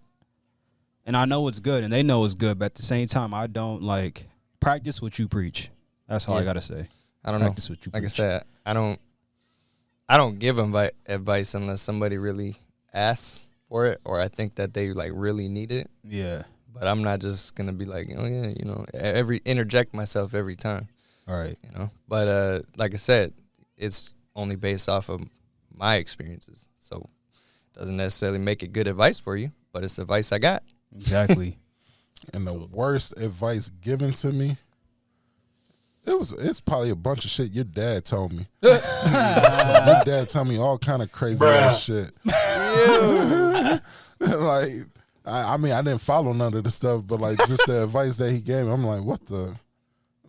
and I know it's good, and they know it's good. But at the same time, I don't like practice what you preach. That's all I gotta say. I don't Practice know. what you Like preach. I said, I don't give them advice unless somebody really asks for it, or I think that they like really need it. Yeah. But I'm not just gonna be like, oh yeah, interject myself every time. All right. But like I said, it's only based off of my experiences, so it doesn't necessarily make it good advice for you, but it's advice I got. Exactly. And the worst advice given to me, it's probably a bunch of shit your dad told me. Your dad told me all kind of crazy ass shit. Like, I mean, I didn't follow none of the stuff, but like just the advice that he gave me, I'm like, what the?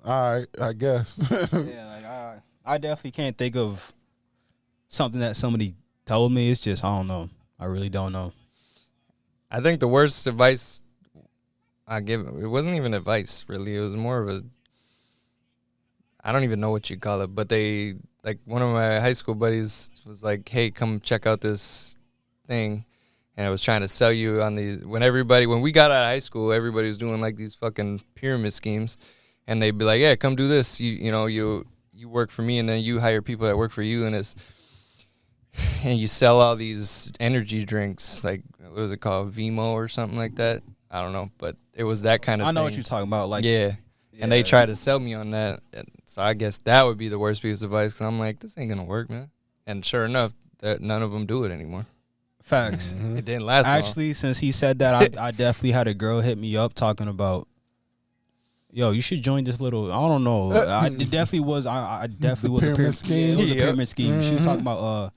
All right, I guess. Yeah, like I definitely can't think of something that somebody told me. It's just I don't know. I really don't know. I think the worst advice I give, it wasn't even advice really. It was more of a, I don't even know what you call it, but they, like one of my high school buddies was like, hey, come check out this thing. And I was trying to sell you on when we got out of high school, everybody was doing like these fucking pyramid schemes. And they'd be like, yeah, come do this. You work for me, and then you hire people that work for you, and you sell all these energy drinks, like, what was it called, Vimo or something like that? I don't know, but it was that kind of thing. I know what you're talking about. Like, yeah. And they tried to sell me on that. And so I guess that would be the worst piece of advice, because I'm like, this ain't going to work, man. And sure enough, none of them do it anymore. Facts. It didn't last long. Actually, since he said that, I definitely had a girl hit me up talking about, yo, you should join this little, I don't know. It definitely was, I definitely was a pyramid scheme. Yeah, it was a pyramid scheme. She was talking about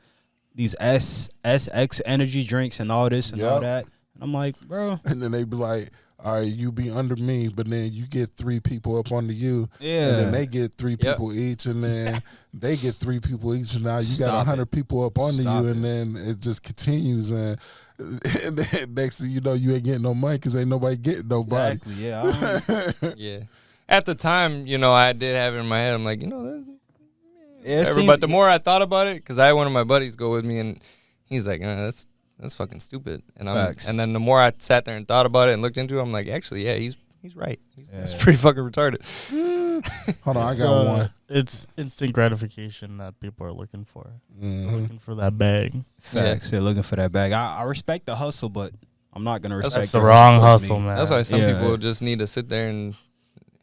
these SX energy drinks and all this and all that. And I'm like, bro. And then they be like, all right, you be under me, but then you get 3 people up under you. Yeah. And then they get 3 people each, and then they get 3 people each, and now you got 100 people up under you, and then it just continues. And then next thing you know, you ain't getting no money because ain't nobody getting nobody. Exactly, yeah. Yeah. At the time, I did have it in my head. I'm like, Yeah, but the more I thought about it, because I had one of my buddies go with me, and he's like, that's fucking stupid. And and then the more I sat there and thought about it and looked into it, I'm like, actually, yeah, he's right. It's pretty fucking retarded. Hold on, I got one. It's instant gratification that people are looking for. Looking for that bag. Facts. They're looking for that bag. I respect the hustle, but I'm not gonna respect. That's the wrong hustle, man. That's why some people just need to sit there and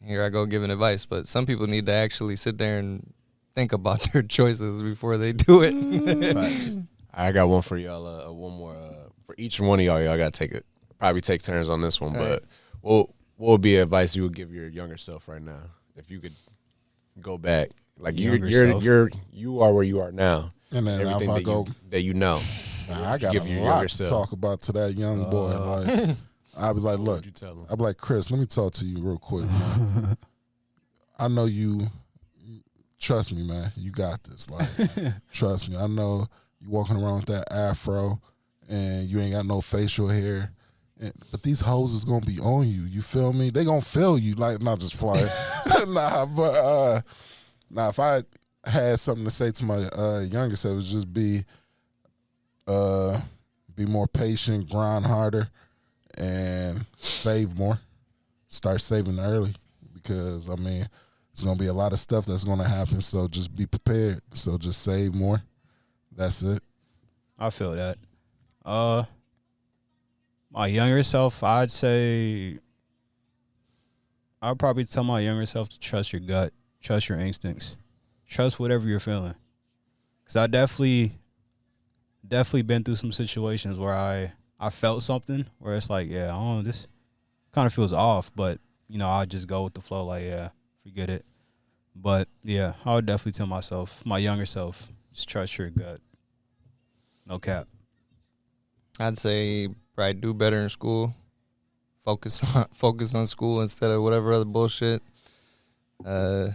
here I go giving advice, but some people need to actually sit there and think about their choices before they do it. Facts. I got one for y'all. One more for each one of y'all. Y'all got to probably take turns on this one. But what would be advice you would give your younger self right now if you could go back? Like you are where you are now. And then everything if I go, that you know. I got a lot to talk about to that young boy. Like I'd be like, look, I'd be like, Chris, let me talk to you real quick, man. I know you. Trust me, man. You got this. Like, trust me. I know you walking around with that afro and you ain't got no facial hair. But these hoes is gonna be on you. You feel me? They gonna feel you. Like, not just flying. If I had something to say to my younger self, it would just be more patient, grind harder, and save more. Start saving early because there's gonna be a lot of stuff that's gonna happen. So just be prepared. So just save more. That's it. I feel that. My younger self, I'd say, I'd probably tell my younger self to trust your gut, trust your instincts, trust whatever you're feeling. Because I definitely been through some situations where I felt something where it's like, yeah, this kind of feels off, but I just go with the flow, like, yeah, forget it. But yeah, I would definitely tell myself, my younger self, just trust your gut. No cap. I'd say probably do better in school. Focus on school instead of whatever other bullshit. Do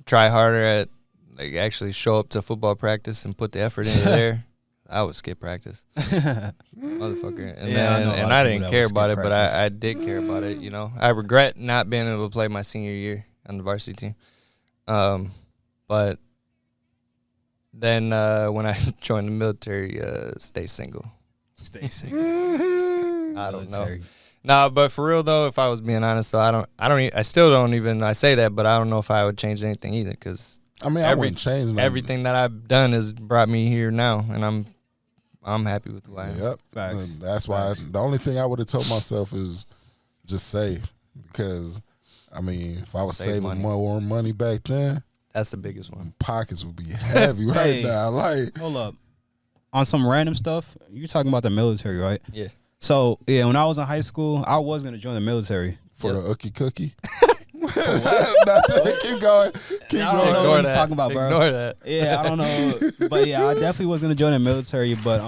try harder at like actually show up to football practice and put the effort into there, I would skip practice, motherfucker. And I didn't care about it, but I did care about it. You know, I regret not being able to play my senior year on the varsity team. But then when I joined the military, stay single. Stay single. I don't know. Nah, but for real though, if I was being honest, though, I still don't even. I say that, but I don't know if I would change anything either. Because I mean, I wouldn't change nothing. Everything that I've done has brought me here now, and I'm happy with who I am. Yep. That's why the only thing I would have told myself is just save. Because I mean, if I was saving more money back then, that's the biggest one. Pockets would be heavy right now. Like, hold up. On some random stuff, you're talking about the military, right? Yeah. So, yeah, when I was in high school, I was going to join the military. For the ookie cookie? Keep going. I don't know what he's talking about, bro. Ignore that. Yeah, I don't know. But, yeah, I definitely was going to join the military, but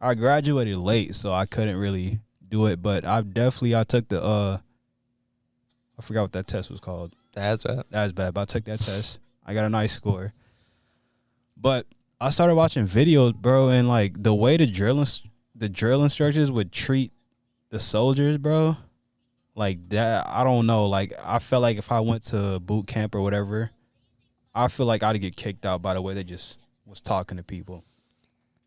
I graduated late, so I couldn't really do it. But I took the, I forgot what that test was called. That's bad. That was bad, but I took that test. I got a nice score. But I started watching videos, bro, and like the way the drill instructors would treat the soldiers, bro, like that, I don't know. Like I felt like if I went to boot camp or whatever, I feel like I'd get kicked out by the way they just was talking to people.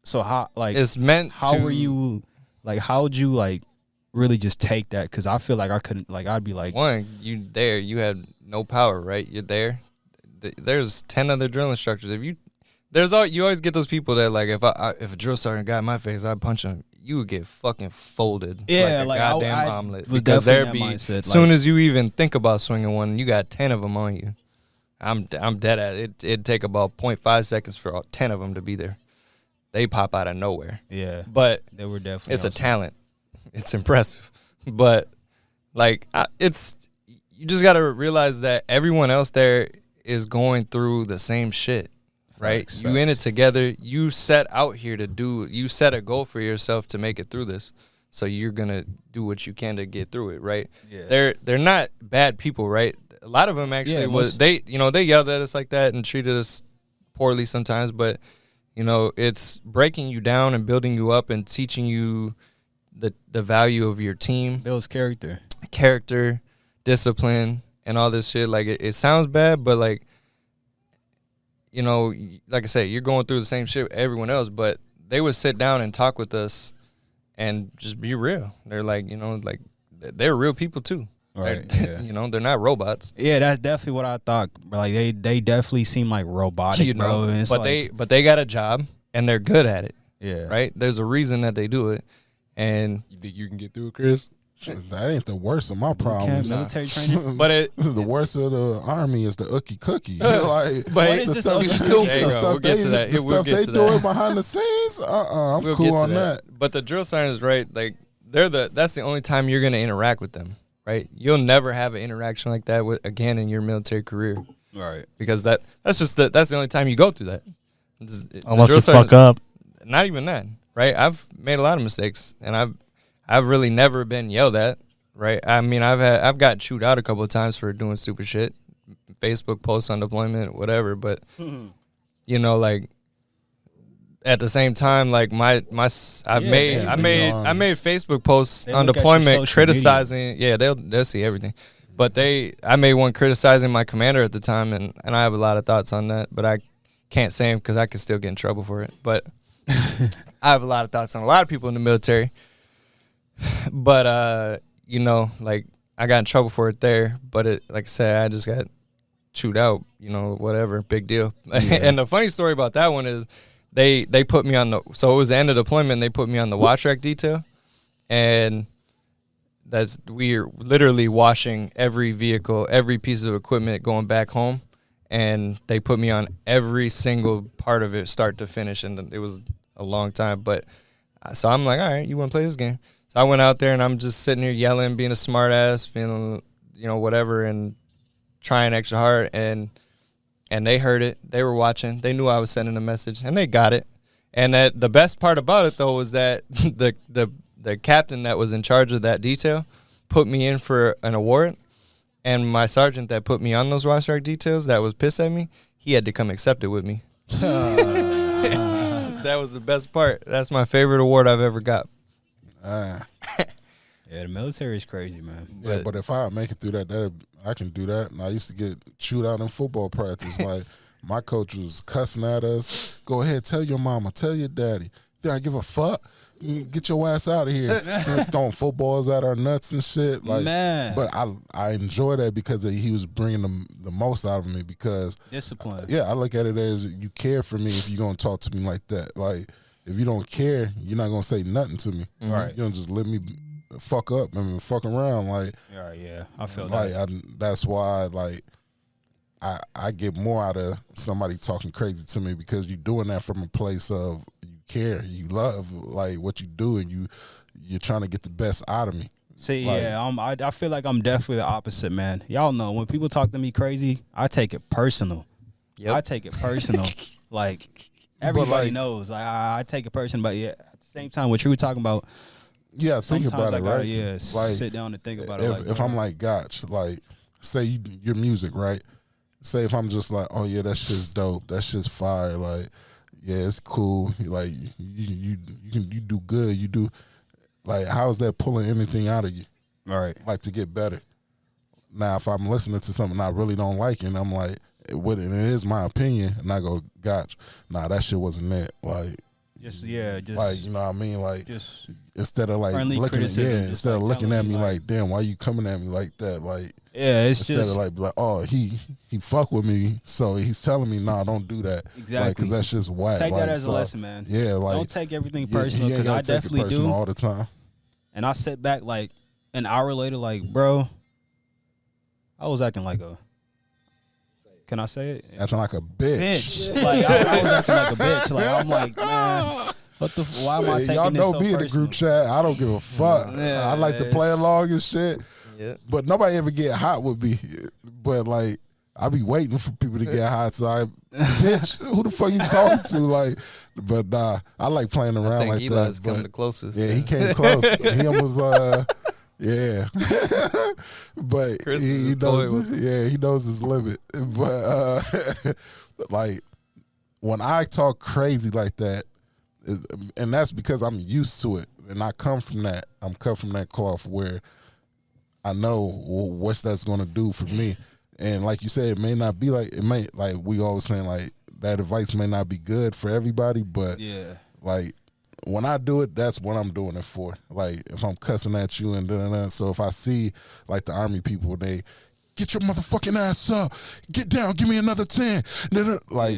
So how, like, it's meant. How were you, like, how would you like really just take that? Because I feel like I couldn't. Like I'd be like, one, you had no power, right? You're there. There's 10 other drill instructors. You always get those people that like if a drill sergeant got in my face, I'd punch him. You would get fucking folded. Yeah, like a goddamn omelet. Was because definitely that mindset. As soon as you even think about swinging one, you got 10 of them on you. I'm dead at it. It'd take about 0.5 seconds for all 10 of them to be there. They pop out of nowhere. Yeah, but they were definitely. It's a talent. It's impressive, but like you just got to realize that everyone else there is going through the same shit, right? Facts. In it together. You set out here you set a goal for yourself to make it through this. So you're going to do what you can to get through it, right? Yeah. They're not bad people, right? A lot of them actually they yelled at us like that and treated us poorly sometimes, but it's breaking you down and building you up and teaching you the value of your team. Builds character, discipline, and all this shit. Like it sounds bad, but like like I said, you're going through the same shit with everyone else, but they would sit down and talk with us and just be real. They're like, like they're real people too. Right. Yeah. They're not robots. Yeah, that's definitely what I thought. Like they definitely seem like robotic, bro. And but they got a job and they're good at it. Yeah. Right? There's a reason that they do it. And you think you can get through it, Chris? That ain't the worst of my problems. Military training, but the worst of the army is the ookie cookie. Like, but what is the stuff they doing behind the scenes. I'm cool on that. But the drill sergeants, right? Like that's the only time you're gonna interact with them, right? You'll never have an interaction like that again in your military career, right? Because that's the only time you go through that. Unless you fuck up. Not even that, right? I've made a lot of mistakes, and I've really never been yelled at, right? I mean, I've got chewed out a couple of times for doing stupid shit, Facebook posts on deployment, whatever. But like at the same time, like I made Facebook posts on deployment criticizing. Media. Yeah, they'll see everything. But I made one criticizing my commander at the time, and I have a lot of thoughts on that, but I can't say them because I could still get in trouble for it. But I have a lot of thoughts on a lot of people in the military. But like I got in trouble for it there. But like I said, I just got chewed out. Whatever, big deal. Yeah. And the funny story about that one is they put me on so it was the end of deployment. And they put me on the watch rack detail, and we're literally washing every vehicle, every piece of equipment going back home. And they put me on every single part of it, start to finish, and it was a long time. But so I'm like, all right, you want to play this game? So I went out there, and I'm just sitting here yelling, being a smart ass, being whatever, and trying extra hard. And they heard it. They were watching. They knew I was sending a message, and they got it. And the best part about it though was that the captain that was in charge of that detail put me in for an award. And my sergeant that put me on those raw strike details that was pissed at me, he had to come accept it with me. That was the best part. That's my favorite award I've ever got. Ah. Yeah, the military is crazy, man. Yeah, but if I make it through that, I can do that. And I used to get chewed out in football practice. Like, my coach was cussing at us. Go ahead, tell your mama, tell your daddy. Think I give a fuck? Get your ass out of here. Throwing footballs at our nuts and shit. Like, Man. But I enjoy that because he was bringing the most out of me because Discipline. Yeah, I look at it as you care for me if you're going to talk to me like that. Like, if you don't care, you're not going to say nothing to me. Right. You don't just let me fuck up and fuck around. Like, Yeah, I feel like that. that's why, like, I get more out of somebody talking crazy to me because you're doing that from a place of you care, you love like what you do, and you're trying to get the best out of me. See, like, yeah, I feel like I'm definitely the opposite, man. Y'all know when people talk to me crazy, I take it personal. Yep. I take it personal. Like, everybody like, knows. Like, I take it personal, but yeah, at the same time, what you were talking about. Yeah, think Sometimes about I it, gotta, right? yeah, like, sit down and think about if, it. Like, if I'm like, Gotch, like, say your music, right? Say if I'm just like, oh yeah, that shit's dope, that shit's fire, like, yeah, it's cool, like you do good, you do, like, how is that pulling anything out of you? right, Like, to get better. Now, if I'm listening to something I really don't like, and I'm like, and it is my opinion, and I go, Gotch, nah, that shit wasn't it, like, just like, you know what I mean, like, just instead of like friendly looking, criticism, just instead of like looking at telling me you, like, damn, why you coming at me like that, like. yeah, it's Instead just of like, oh, he fuck with me, so he's telling me, nah, don't do that. Exactly. Because that's just whack. take like, that as so, a lesson, man. Yeah, like, Don't take everything yeah, personal, he ain't because gotta I take it definitely personal do. all the time. And I sit back like an hour later, like, bro, I was acting like a. Can I say it? Acting like a bitch. Like, I was acting like a bitch. Like, I'm like, man, why am I taking Y'all this know so me in the personal? group chat. I don't give a fuck. Yeah, I like to play it's- along and shit. Yeah. But nobody ever get hot with me. But like, I be waiting for people to get hot. So bitch, who the fuck you talking to? Like, but nah, I like playing I around think like Eli's that. come But the closest. yeah, he came close. He almost yeah. But Chris he is a toy knows with him. yeah, he knows his limit. But like, when I talk crazy like that, and that's because I'm used to it, and I come from that. I'm cut from that cloth where I know what's that's going to do for me. And like you said, it may not be like, it may, like we always saying, like, that advice may not be good for everybody, but Yeah. like, when I do it, that's what I'm doing it for. Like, if I'm cussing at you and da-da-da. So if I see like the Army people, they get your motherfucking ass up, get down, give me another 10. Like,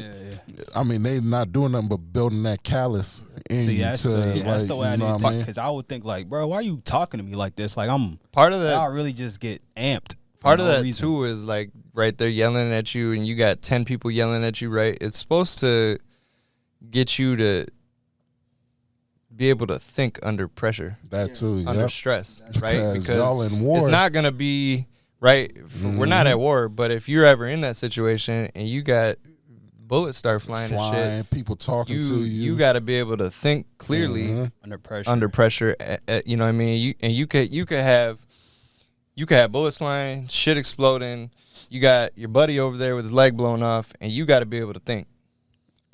I mean, they not doing nothing but building that callous in See, you that's to that's like, the way I you need know to what I talk, mean? because I would think like, bro, why are you talking to me like this? Like, I'm Part of that I really just get amped. Part of no that reason. too is like right there yelling at you, and you got 10 people yelling at you. Right, it's supposed to get you to be able to think under pressure, That too, under yeah. stress, right? Because y'all in war. it's not gonna be right. We're not at war, but if you're ever in that situation and you got bullets start flying and shit, people talking to you. you got to be able to think clearly Mhm. Under pressure. under pressure. You know what I mean? You could have bullets flying, shit exploding. You got your buddy over there with his leg blown off, and you got to be able to think.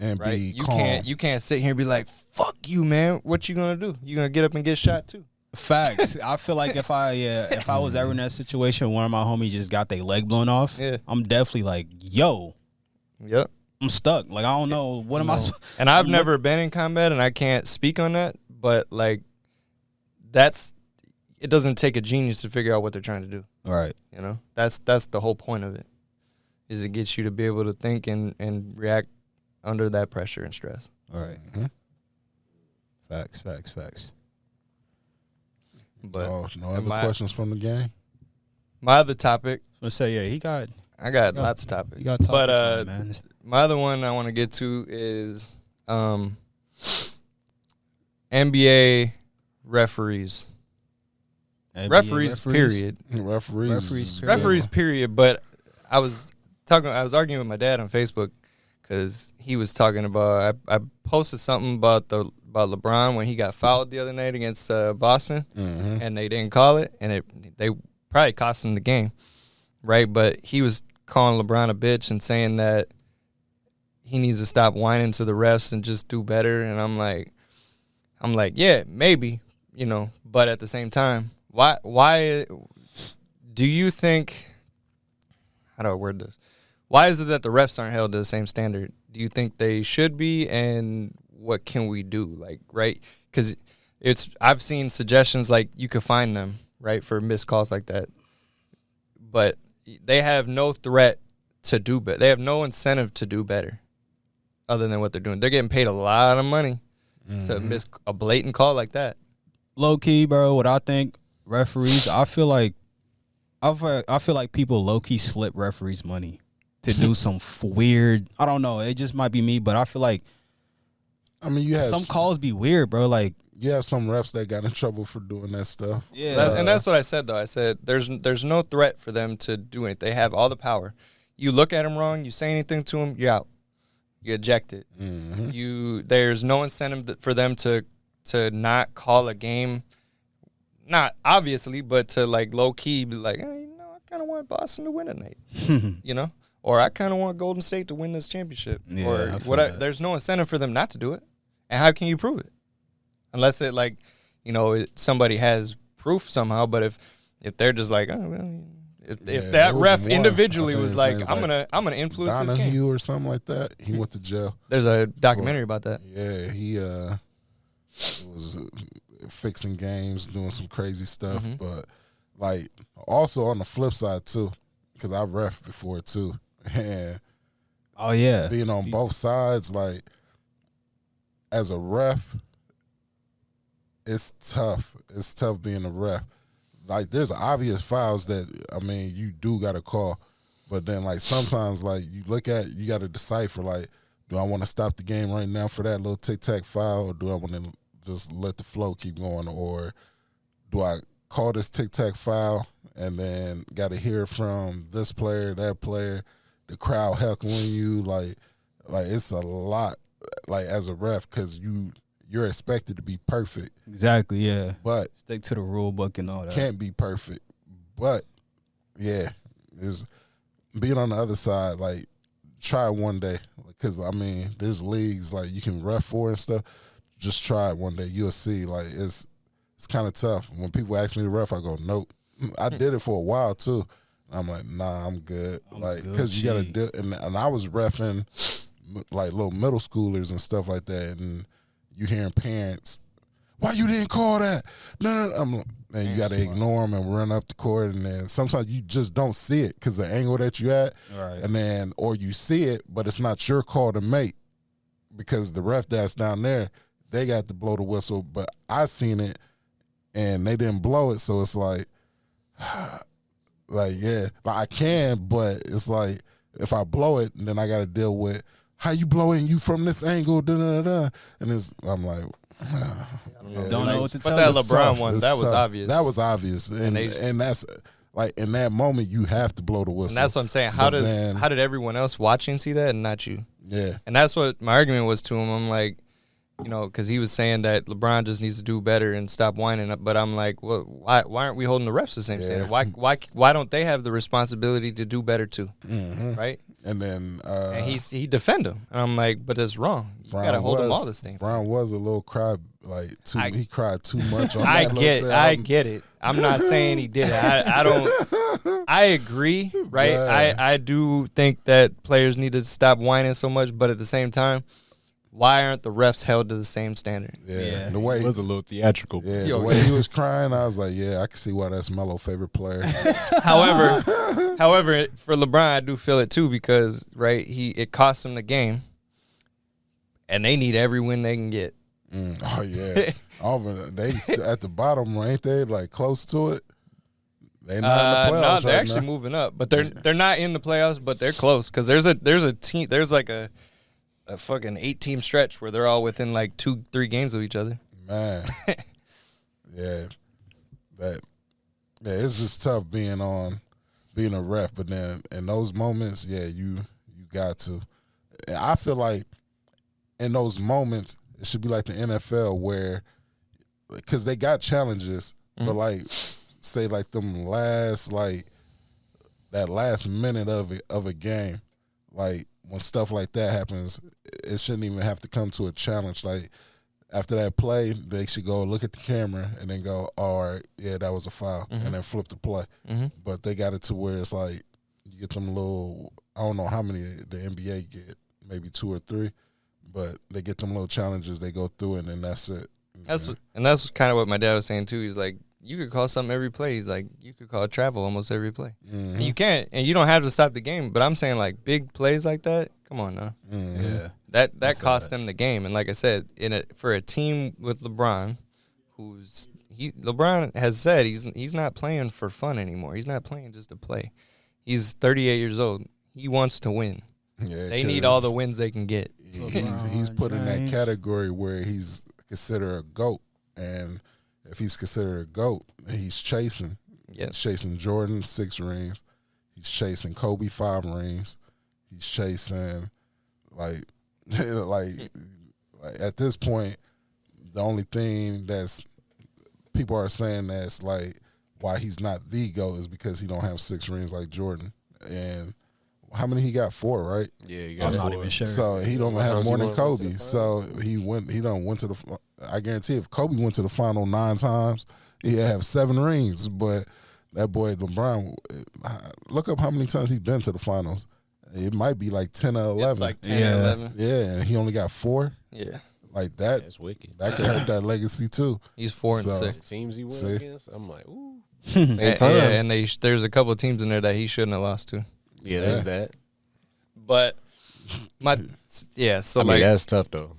and Right? be You calm. can't sit here and be like, "Fuck you, man. What you gonna do? You gonna get up and get shot too?" Facts. I feel like if I was ever in that situation, one of my homies just got their leg blown off. Yeah. I'm definitely like, yo, Yep. I'm stuck. Like, I don't know what am I. And I've I'm never been in combat, and I can't speak on that. But like, it doesn't take a genius to figure out what they're trying to do. All right. You know, that's the whole point of it, is it gets you to be able to think and react under that pressure and stress. All right. Mhm. Facts. But Oh, no other my- questions from the game? my other topic, Let's say, yeah, he got I got Yeah. lots of topics. you got But topics on, man. my other one I want to get to is NBA referees. NBA Referees, period. Referees. Referees, period. But I was arguing with my dad on Facebook because he was talking about. I posted something about LeBron when he got fouled the other night against Boston, Mhm. and they didn't call it, and they probably cost him the game. right? But he was calling LeBron a bitch and saying that he needs to stop whining to the refs and just do better. And I'm like, yeah, maybe, but at the same time, why do you think, how do I word this? Why is it that the refs aren't held to the same standard? Do you think they should be, and what can we do? Like, right? Because I've seen suggestions like you could fine them, right, for missed calls like that. But they have no threat to do better. They have no incentive to do better other than what they're doing. They're getting paid a lot of money to miss a blatant call like that. Low key, bro, what I think referees, I feel like people low key slip referees money to do some weird, I don't know, it just might be me, but I feel like you have some calls be weird, bro. Like, you have some refs that got in trouble for doing that stuff. Yeah. And that's what I said, though. I said there's no threat for them to do it. They have all the power. You look at them wrong, you say anything to them, you're out. You ejected. There's no incentive for them to not call a game. Not obviously, but to like low key be like, hey, I kind of want Boston to win tonight, or I kind of want Golden State to win this championship, or whatever. There's no incentive for them not to do it, and how can you prove it? Unless it somebody has proof somehow. But if they're just like, oh well. If that ref individually was like, I'm gonna influence this game, Donahue or something like that, he went to jail. There's a documentary about that. Yeah, he was fixing games, doing some crazy stuff. But like also on the flip side too, because I ref before too, and being on both sides, like as a ref, it's tough. It's tough being a ref. Like, there's obvious fouls that, you do got to call. But then, like, sometimes, like, you got to decipher, like, do I want to stop the game right now for that little tic-tac foul, or do I want to just let the flow keep going? Or do I call this tic-tac foul and then got to hear from this player, that player, the crowd heckling you? Like it's a lot, like, as a ref, because you're expected to be perfect. Exactly, yeah. But stick to the rule book and all that. Can't be perfect. But, yeah, is being on the other side, like, try it one day. Because, there's leagues, like, you can ref for and stuff. Just try it one day. You'll see. Like, it's kind of tough. When people ask me to ref, I go, nope. I did it for a while, too. I'm like, nah, I'm good. Because you got to do it. And I was reffing, like, little middle schoolers and stuff like that. And you hearing parents, why you didn't call that? No. And you got to ignore them and run up the court. And then sometimes you just don't see it because the angle that you at. Right. And then, or you see it, but it's not your call to make because the ref that's down there, they got to blow the whistle. But I seen it and they didn't blow it. So it's like, I can, but it's like, if I blow it, then I got to deal with how you blowing you from this angle, da-da-da-da. And I'm like, don't know what to tell you. But that you. LeBron one, that was obvious. That was obvious. And that's, like, in that moment, you have to blow the whistle. And that's what I'm saying. How did everyone else watching see that and not you? Yeah. And that's what my argument was to him. I'm like, because he was saying that LeBron just needs to do better and stop whining. But I'm like, well, why aren't we holding the refs the same standard? Why don't they have the responsibility to do better too? Right? And then and he defend him. And I'm like, but it's wrong. You got to hold them all the same. Brown was a little cry, he cried too much on I that. I get it. I'm not saying he did it. I don't. I agree, right? Yeah. I do think that players need to stop whining so much, but at the same time, why aren't the refs held to the same standard? Yeah. The way it was a little theatrical. Yeah, the way he was crying, I was like, yeah, I can see why that's Melo's favorite player. However, for LeBron, I do feel it too because it cost him the game, and they need every win they can get. Oh yeah, they at the bottom, ain't they? Like close to it. They're not in the playoffs. No, they're actually moving up, but they're not in the playoffs, but they're close because there's a team. There's like a fucking 8-team stretch where they're all within like 2-3 games of each other. Man, it's just tough being a ref, but then in those moments, you got to. And I feel like in those moments, it should be like the NFL where, because they got challenges, but like say like them last like that last minute of a game, like when stuff like that happens, it shouldn't even have to come to a challenge. Like after that play, they should go look at the camera and then go, all right, yeah, that was a foul, and then flip the play. But they got it to where it's like you get them little, I don't know how many the NBA get, maybe 2 or 3, but they get them little challenges, they go through it, and that's it. That's kind of what my dad was saying too. He's like, you could call something every play. He's like, you could call travel almost every play. And you can't, and you don't have to stop the game. But I'm saying like big plays like that, come on now. Yeah. That cost them the game. And like I said, for a team with LeBron, LeBron has said he's not playing for fun anymore. He's not playing just to play. He's 38 years old. He wants to win. Yeah, they need all the wins they can get. He's put in that category where he's considered a GOAT, and if he's considered a GOAT, he's chasing. Yes. He's chasing Jordan 6 rings. He's chasing Kobe 5 rings. He's chasing like at this point, the only thing that's people are saying that's like why he's not the GOAT is because he don't have 6 rings like Jordan. And how many he got? 4, right? Yeah, you got I'm 4. not even sure. So he don't How have many more times than he went to Kobe. the So he done went to the. I guarantee if Kobe went to the final 9 times, he'd have 7 rings. But that boy LeBron, look up how many times he's been to the finals. It might be like 10 or 11. It's like 10 or 11. Yeah, and he only got 4. Yeah. Like that. That's wicked. That could hurt that legacy too. He's 4 and So- 6. Teams he went See? against, I'm like, ooh. Same And, time. yeah, and there's a couple of teams in there that he shouldn't have lost to. Yeah, there's that. But so I mean, like that's tough though.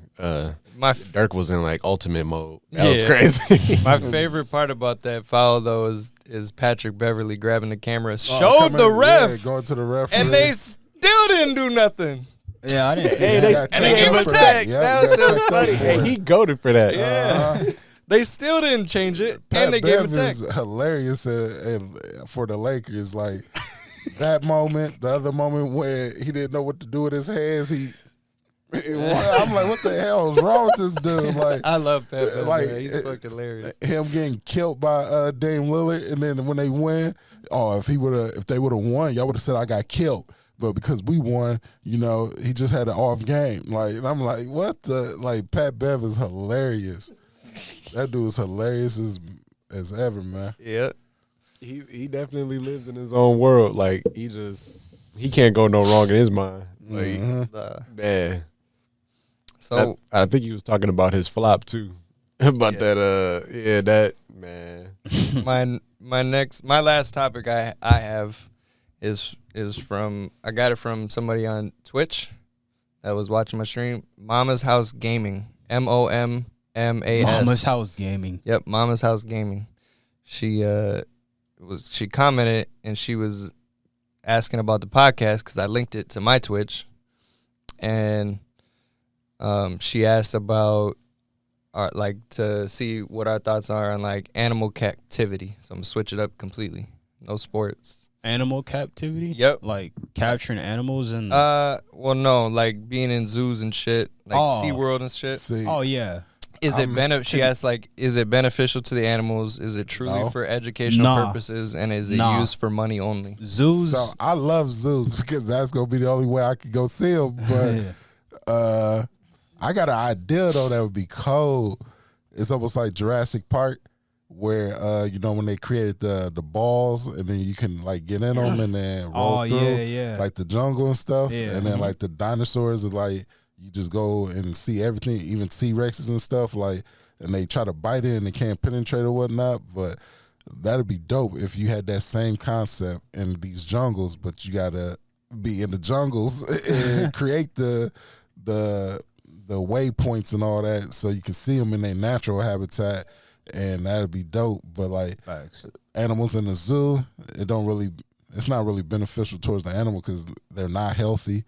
Dirk was in like ultimate mode. That was Yeah. crazy. my favorite part about that foul though is Patrick Beverly grabbing the camera, Oh, showed come the in, ref, yeah, going to the ref, and they still didn't do nothing. Yeah, I didn't see Hey, that. and they gave him a tag. Yeah, That was just funny. Hey, he goaded for that. Yeah, they still didn't change it, and they gave him a tag. is hilarious and for the Lakers. Like that moment, the other moment where he didn't know what to do with his hands. I'm like, what the hell is wrong with this dude? Like, I love Pat Beverly. like, He's fucking hilarious. him getting killed by Dame Lillard, and then when they win, if they would have won, y'all would have said I got killed. But because we won, he just had an off game. Like, and I'm like, what the? Like, Pat Bev is hilarious. That dude is hilarious as ever, man. Yeah. He definitely lives in his own world. Like he can't go no wrong in his mind. Like man. So I think he was talking about his flop too. About that man. my last topic I have is from I got it from somebody on Twitch that was watching my stream. Mama's House Gaming. MOMMAS. Mama's House Gaming. Yep, Mama's House Gaming. She commented and she was asking about the podcast because I linked it to my Twitch, and she asked about to see what our thoughts are on like animal captivity. So I'm gonna switch it up completely. No sports. Animal captivity? Yep. Like capturing animals and well no, like being in zoos and shit, like SeaWorld and shit. See, oh yeah. Is it she asked like, is it beneficial to the animals? Is it truly for educational purposes? And is it used for money only? Zoos. So I love zoos because that's gonna be the only way I could go see them. But I got an idea though that would be cold. It's almost like Jurassic Park, where when they created the balls and then you can like get in them and then roll through, like the jungle and stuff, and then like the dinosaurs are like. You just go and see everything, even T-Rexes and stuff, like, and they try to bite it and they can't penetrate or whatnot. But that'd be dope if you had that same concept in these jungles, but you gotta be in the jungles and create the waypoints and all that so you can see them in their natural habitat, and that'd be dope. But like animals in the zoo, it's not really beneficial towards the animal because they're not healthy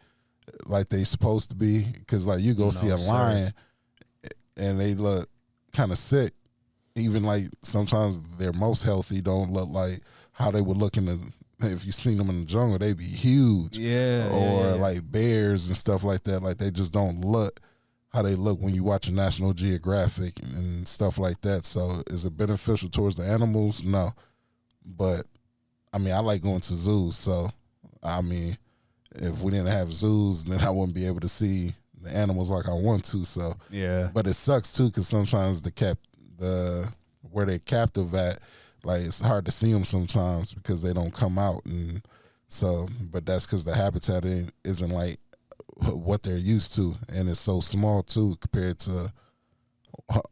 like they supposed to be, because like you go see a lion and they look kind of sick. Even like sometimes they're most healthy don't look like how they would look if you seen them in the jungle, they'd be huge. Like bears and stuff like that. Like they just don't look how they look when you watch a National Geographic and stuff like that. So is it beneficial towards the animals? No. But I mean, I like going to zoos, so I mean, if we didn't have zoos, then I wouldn't be able to see the animals like I want to. So Yeah. but it sucks too because sometimes the where they're captive at, like it's hard to see them sometimes because they don't come out, and so but that's because the habitat isn't like what they're used to, and it's so small too compared to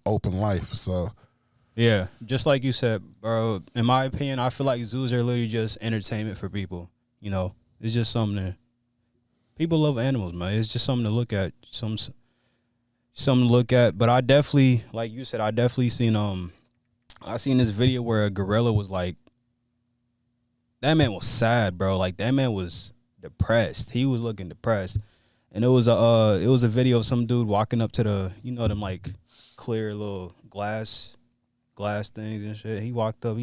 open life. So Yeah, just like you said, bro. In my opinion, I feel like zoos are literally just entertainment for people. You know, it's just something that people love animals, man. It's just something to look at, something to look at. But I definitely, like you said, I definitely seen I seen this video where a gorilla was like, that man was sad, bro. Like that man was depressed. He was looking depressed, and it was a video of some dude walking up to the, you know, them like clear little glass things and shit. He walked up,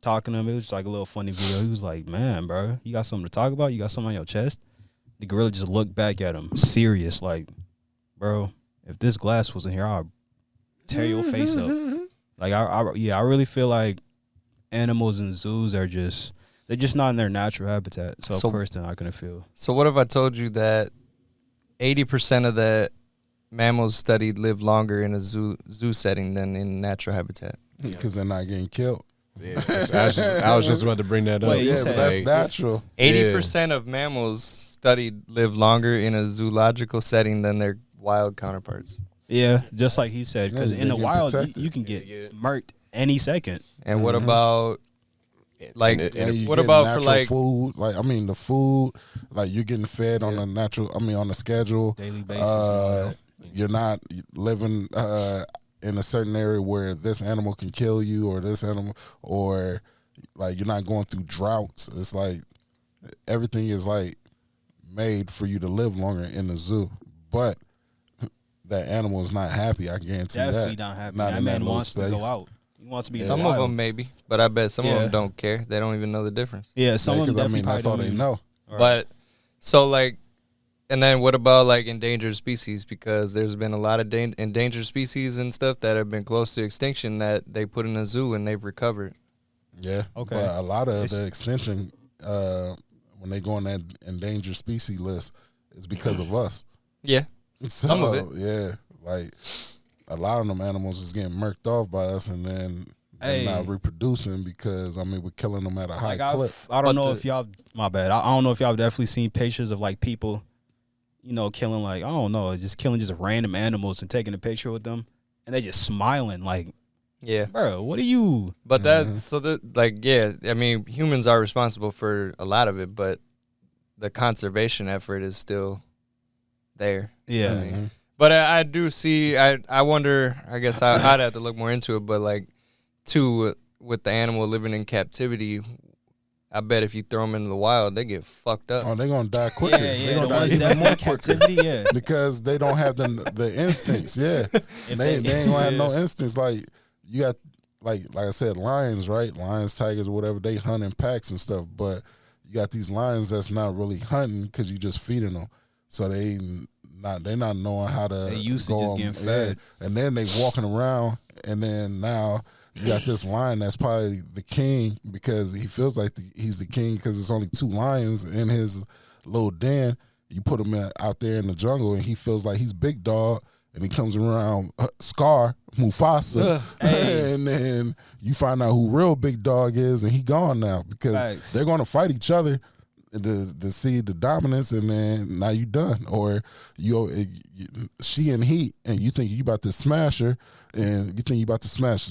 talking to him. It was just like a little funny video. He was like, man, bro, you got something to talk about? You got something on your chest? The gorilla just looked back at him, serious, like, bro, if this glass wasn't here, I'd tear your face up. Like, I really feel like animals in zoos they're just not in their natural habitat. So, of course, they're not going to feel. So what if I told you that 80% of the mammals studied live longer in a zoo setting than in natural habitat? because they're not getting killed. Yeah, I was just about to bring that up. Wait, you Yeah, said but that's like, natural. 80% of mammals studied live longer in a zoological setting than their wild counterparts. Yeah, just like he said, because Yeah, in the they get wild, protected. you can get murked any second. And what about like And you what get about for natural like food? Like I mean, the food, like you're getting fed on a natural. I mean, on a schedule. Daily basis and all that. You're not living in a certain area where this animal can kill you, or this animal, or like you're not going through droughts. It's like everything is like made for you to live longer in the zoo, but that animal is not happy. I guarantee Definitely that. not happy. Not That in man little wants to space. go out. He wants to be some wild. of them maybe, but I bet some of Yeah. them don't care. They don't even know the difference. Yeah, some of them Because I definitely mean, that's all probably they don't know. But so like, and then what about like endangered species? Because there's been a lot of endangered species and stuff that have been close to extinction that they put in a zoo and they've recovered. Yeah. Okay. But a lot of It's- the extinction, when they go on that endangered species list, is because of us. Yeah, So, Some of it. yeah, like a lot of them animals is getting murked off by us, and then they're Hey. not reproducing because I mean we're killing them at a high clip. I don't But know the- if y'all, my bad. I don't know if y'all definitely seen pictures of like people, you know, killing like, I don't know, just killing just random animals and taking a picture with them, and they just smiling like, yeah. bro, what are you? But that's so that like yeah, I mean humans are responsible for a lot of it, but the conservation effort is still there. Yeah. Mhm. But I do see. I wonder. I guess I'd have to look more into it. But like, too, with the animal living in captivity, I bet if you throw them into the wild, they get fucked up. Oh, they're gonna die quicker. Yeah, They're yeah, the gonna die ones even definitely more in quicker captivity, yeah. because they don't have the instincts. Yeah, If they ain't gonna have no instincts. Like you got like I said, lions, right? Lions, tigers, or whatever. They hunt in packs and stuff, but you got these lions that's not really hunting because you just feeding them. So they're not knowing how to They used to go just on- getting fed. Yeah. And then they walking around, and then now you got this lion that's probably the king because he feels like he's the king because there's only 2 lions in his little den. You put him out there in the jungle, and he feels like he's big dog, and he comes around Scar, Mufasa, and then you find out who real big dog is, and he gone now because Facts. they're going to fight each other to see the dominance, and then now you done, or she in heat, and you think you about to smash her, and you think you about to smash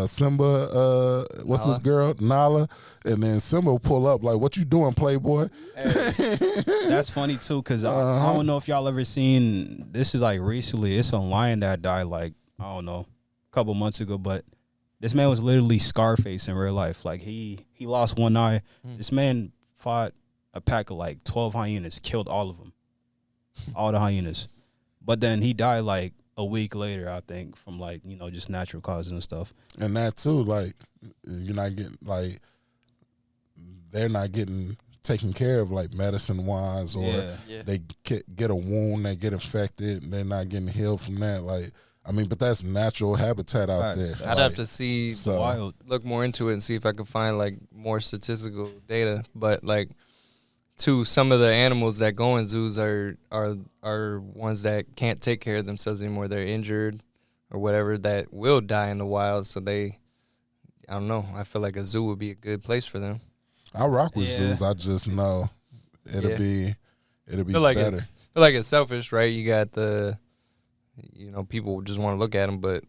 Simba, what's this girl, Nala, and then Simba pull up like, what you doing, Playboy? That's funny too, cause I don't know if y'all ever seen. This is like recently. It's a lion that died like, I don't know, a couple months ago. But this man was literally Scarface in real life. Like he lost one eye. This man fought a pack of like 12 hyenas, killed all of them, all the hyenas. But then he died like a week later, I think, from like, you know, just natural causes and stuff. And that too, like you're not getting like they're not getting taken care of like medicine wise, or Yeah. they get a wound, they get infected, and they're not getting healed from that. Like I mean, but that's natural habitat out Facts. there. That's I'd have to see, So Wild. look more into it and see if I could find like more statistical data. But like, some of the animals that go in zoos are ones that can't take care of themselves anymore. They're injured or whatever that will die in the wild. So I don't know. I feel like a zoo would be a good place for them. I rock with Yeah. zoos. I just know it'll Yeah. be Feel like better. feel like it's selfish, right? You got people just want to look at them, but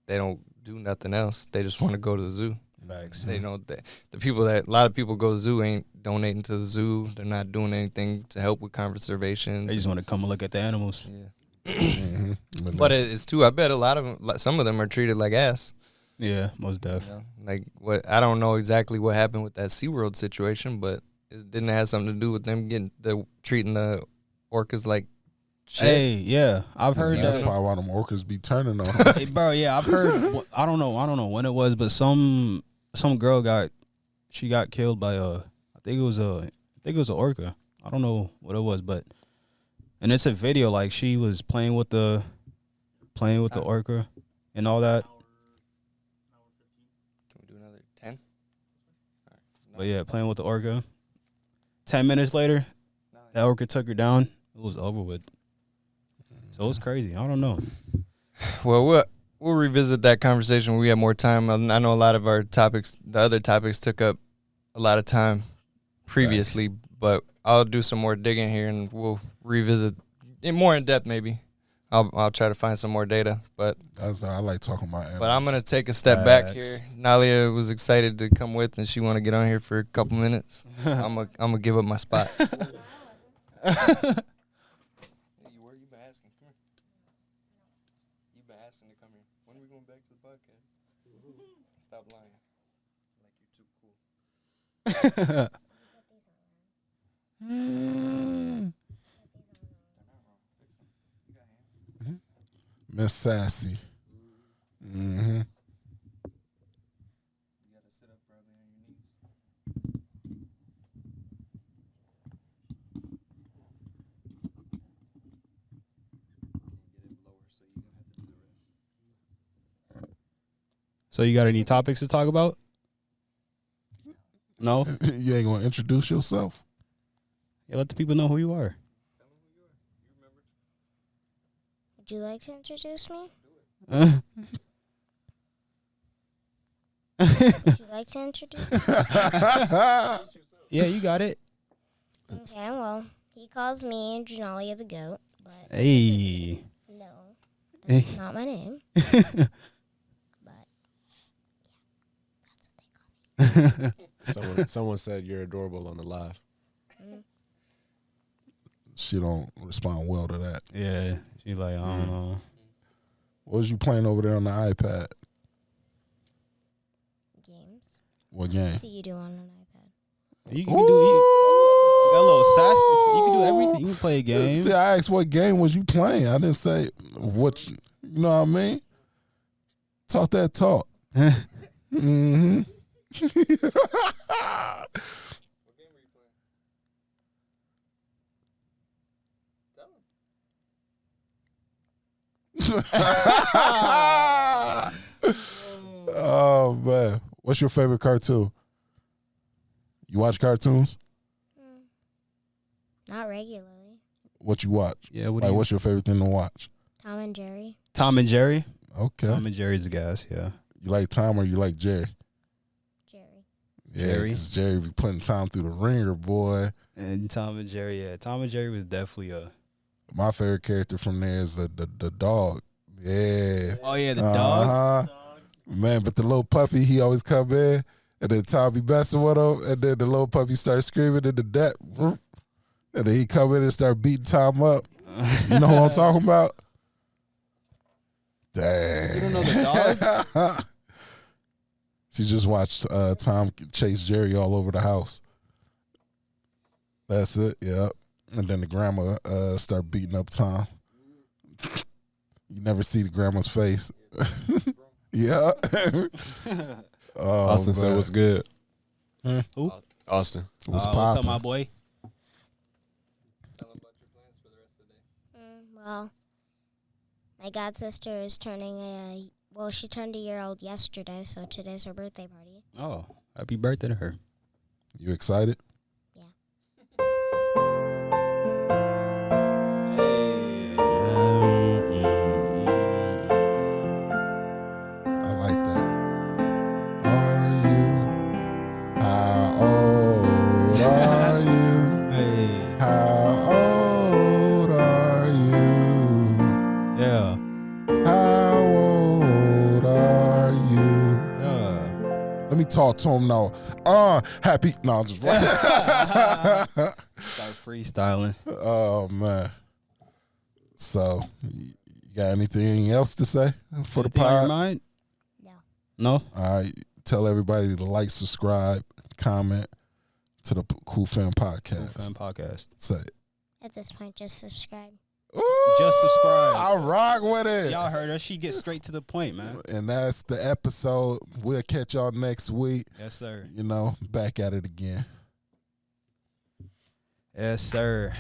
they don't do nothing else. They just want to go to the zoo. Facts. They know that the people that a lot of people go to the zoo ain't donating to the zoo. They're not doing anything to help with conservation. They just want to come and look at the animals. Yeah. Mhm. But it's too. I bet a lot of them, some of them are treated like ass. Yeah, most def. You know? Like what? I don't know exactly what happened with that SeaWorld situation, but it didn't have something to do with them treating the orcas like shit. Hey, yeah, I've heard that's that. probably why them orcas be turning on them. Hey, bro, yeah, I've heard. I don't know when it was, but some girl got killed by I think it was an orca. I don't know what it was, but and it's a video like she was playing with the orca and all that. Can we do another 10? But yeah, playing with the orca. 10 minutes later, that orca took her down. It was over with. So it was crazy. I don't know. Well, we'll revisit that conversation when we have more time. I know a lot of our topics, the other topics, took up a lot of time previously, but I'll do some more digging here and we'll revisit it more in depth. Maybe I'll try to find some more data, but I like talking about animals. But I'm gonna take a step back Facts. here. Nalia was excited to come with, and she want to get on here for a couple minutes. I'm gonna give up my spot. You been asking? Come here. You've been asking to come here. When are we going back to the podcast? Stop lying. Like you're too cool. Miss Sassy. Mm-hmm. You gotta sit up probably on your knees. Can you get it lower so you don't have to do the rest? So you got any topics to talk about? No? You ain't gonna introduce yourself. Yeah, let the people know who you are. Would you like to introduce me? Would you like to introduce me? Yeah, you got it. Okay, well, he calls me Janalia the Goat, but Hey. no, that's not my name. But yeah, that's what they call me. Someone said you're adorable on the live. She don't respond well to that. Yeah, she like, I don't know. What was you playing over there on the iPad? Games. What What game? else do you do on an iPad? You can do you got a little sass. You can do everything. You can play a game. See, I asked what game was you playing. I didn't say what. You know what I mean? Talk that talk. Mm-hmm. Oh man, what's your favorite cartoon? You watch cartoons? Not regularly. What you watch? Yeah, what Like, do you, what's your favorite thing to watch? Tom and Jerry. Tom and Jerry? Okay, Tom and Jerry's a gas, yeah. you like Tom or you like Jerry? Jerry. Yeah, Jerry. because Jerry be putting Tom through the ringer, boy. And Tom and Jerry, yeah. Tom and Jerry was definitely a... My favorite character from there is the dog. Yeah. Oh, yeah, the dog? Man, but the little puppy, he always come in, and then Tom be messing with him, and then the little puppy starts screaming in the deck, and then he come in and start beating Tom up. You know what I'm talking about? Dang. You don't know the dog? She just watched Tom chase Jerry all over the house. That's it, yep. And then the grandma start beating up Tom. You never see the grandma's face. Yeah. Oh, Austin said, man. "What's good?" Who? Austin. What's What's up, poppin'? my boy? Tell them about your plans for the rest of the day. Well, My god sister is turning she turned a year old yesterday, so today's her birthday party. Oh, happy birthday to her. You excited? Yeah. I like that. Are you? How old are you? Hey. How old are you? Yeah. How old are you? Yeah. Let me talk to him now. Happy. No, I'm just playing. Start freestyling. Oh, man. So, you got anything else to say for the Anything on your pod? mind? No. No? All right. Tell everybody to like, subscribe, comment to the Cool Fam Podcast. Fan podcast. Say it. At this point, just subscribe. Ooh, Just subscribe. I rock with it. Y'all heard her. She gets straight to the point, man. And that's the episode. We'll catch y'all next week. Yes, sir. Back at it again. Yes, sir.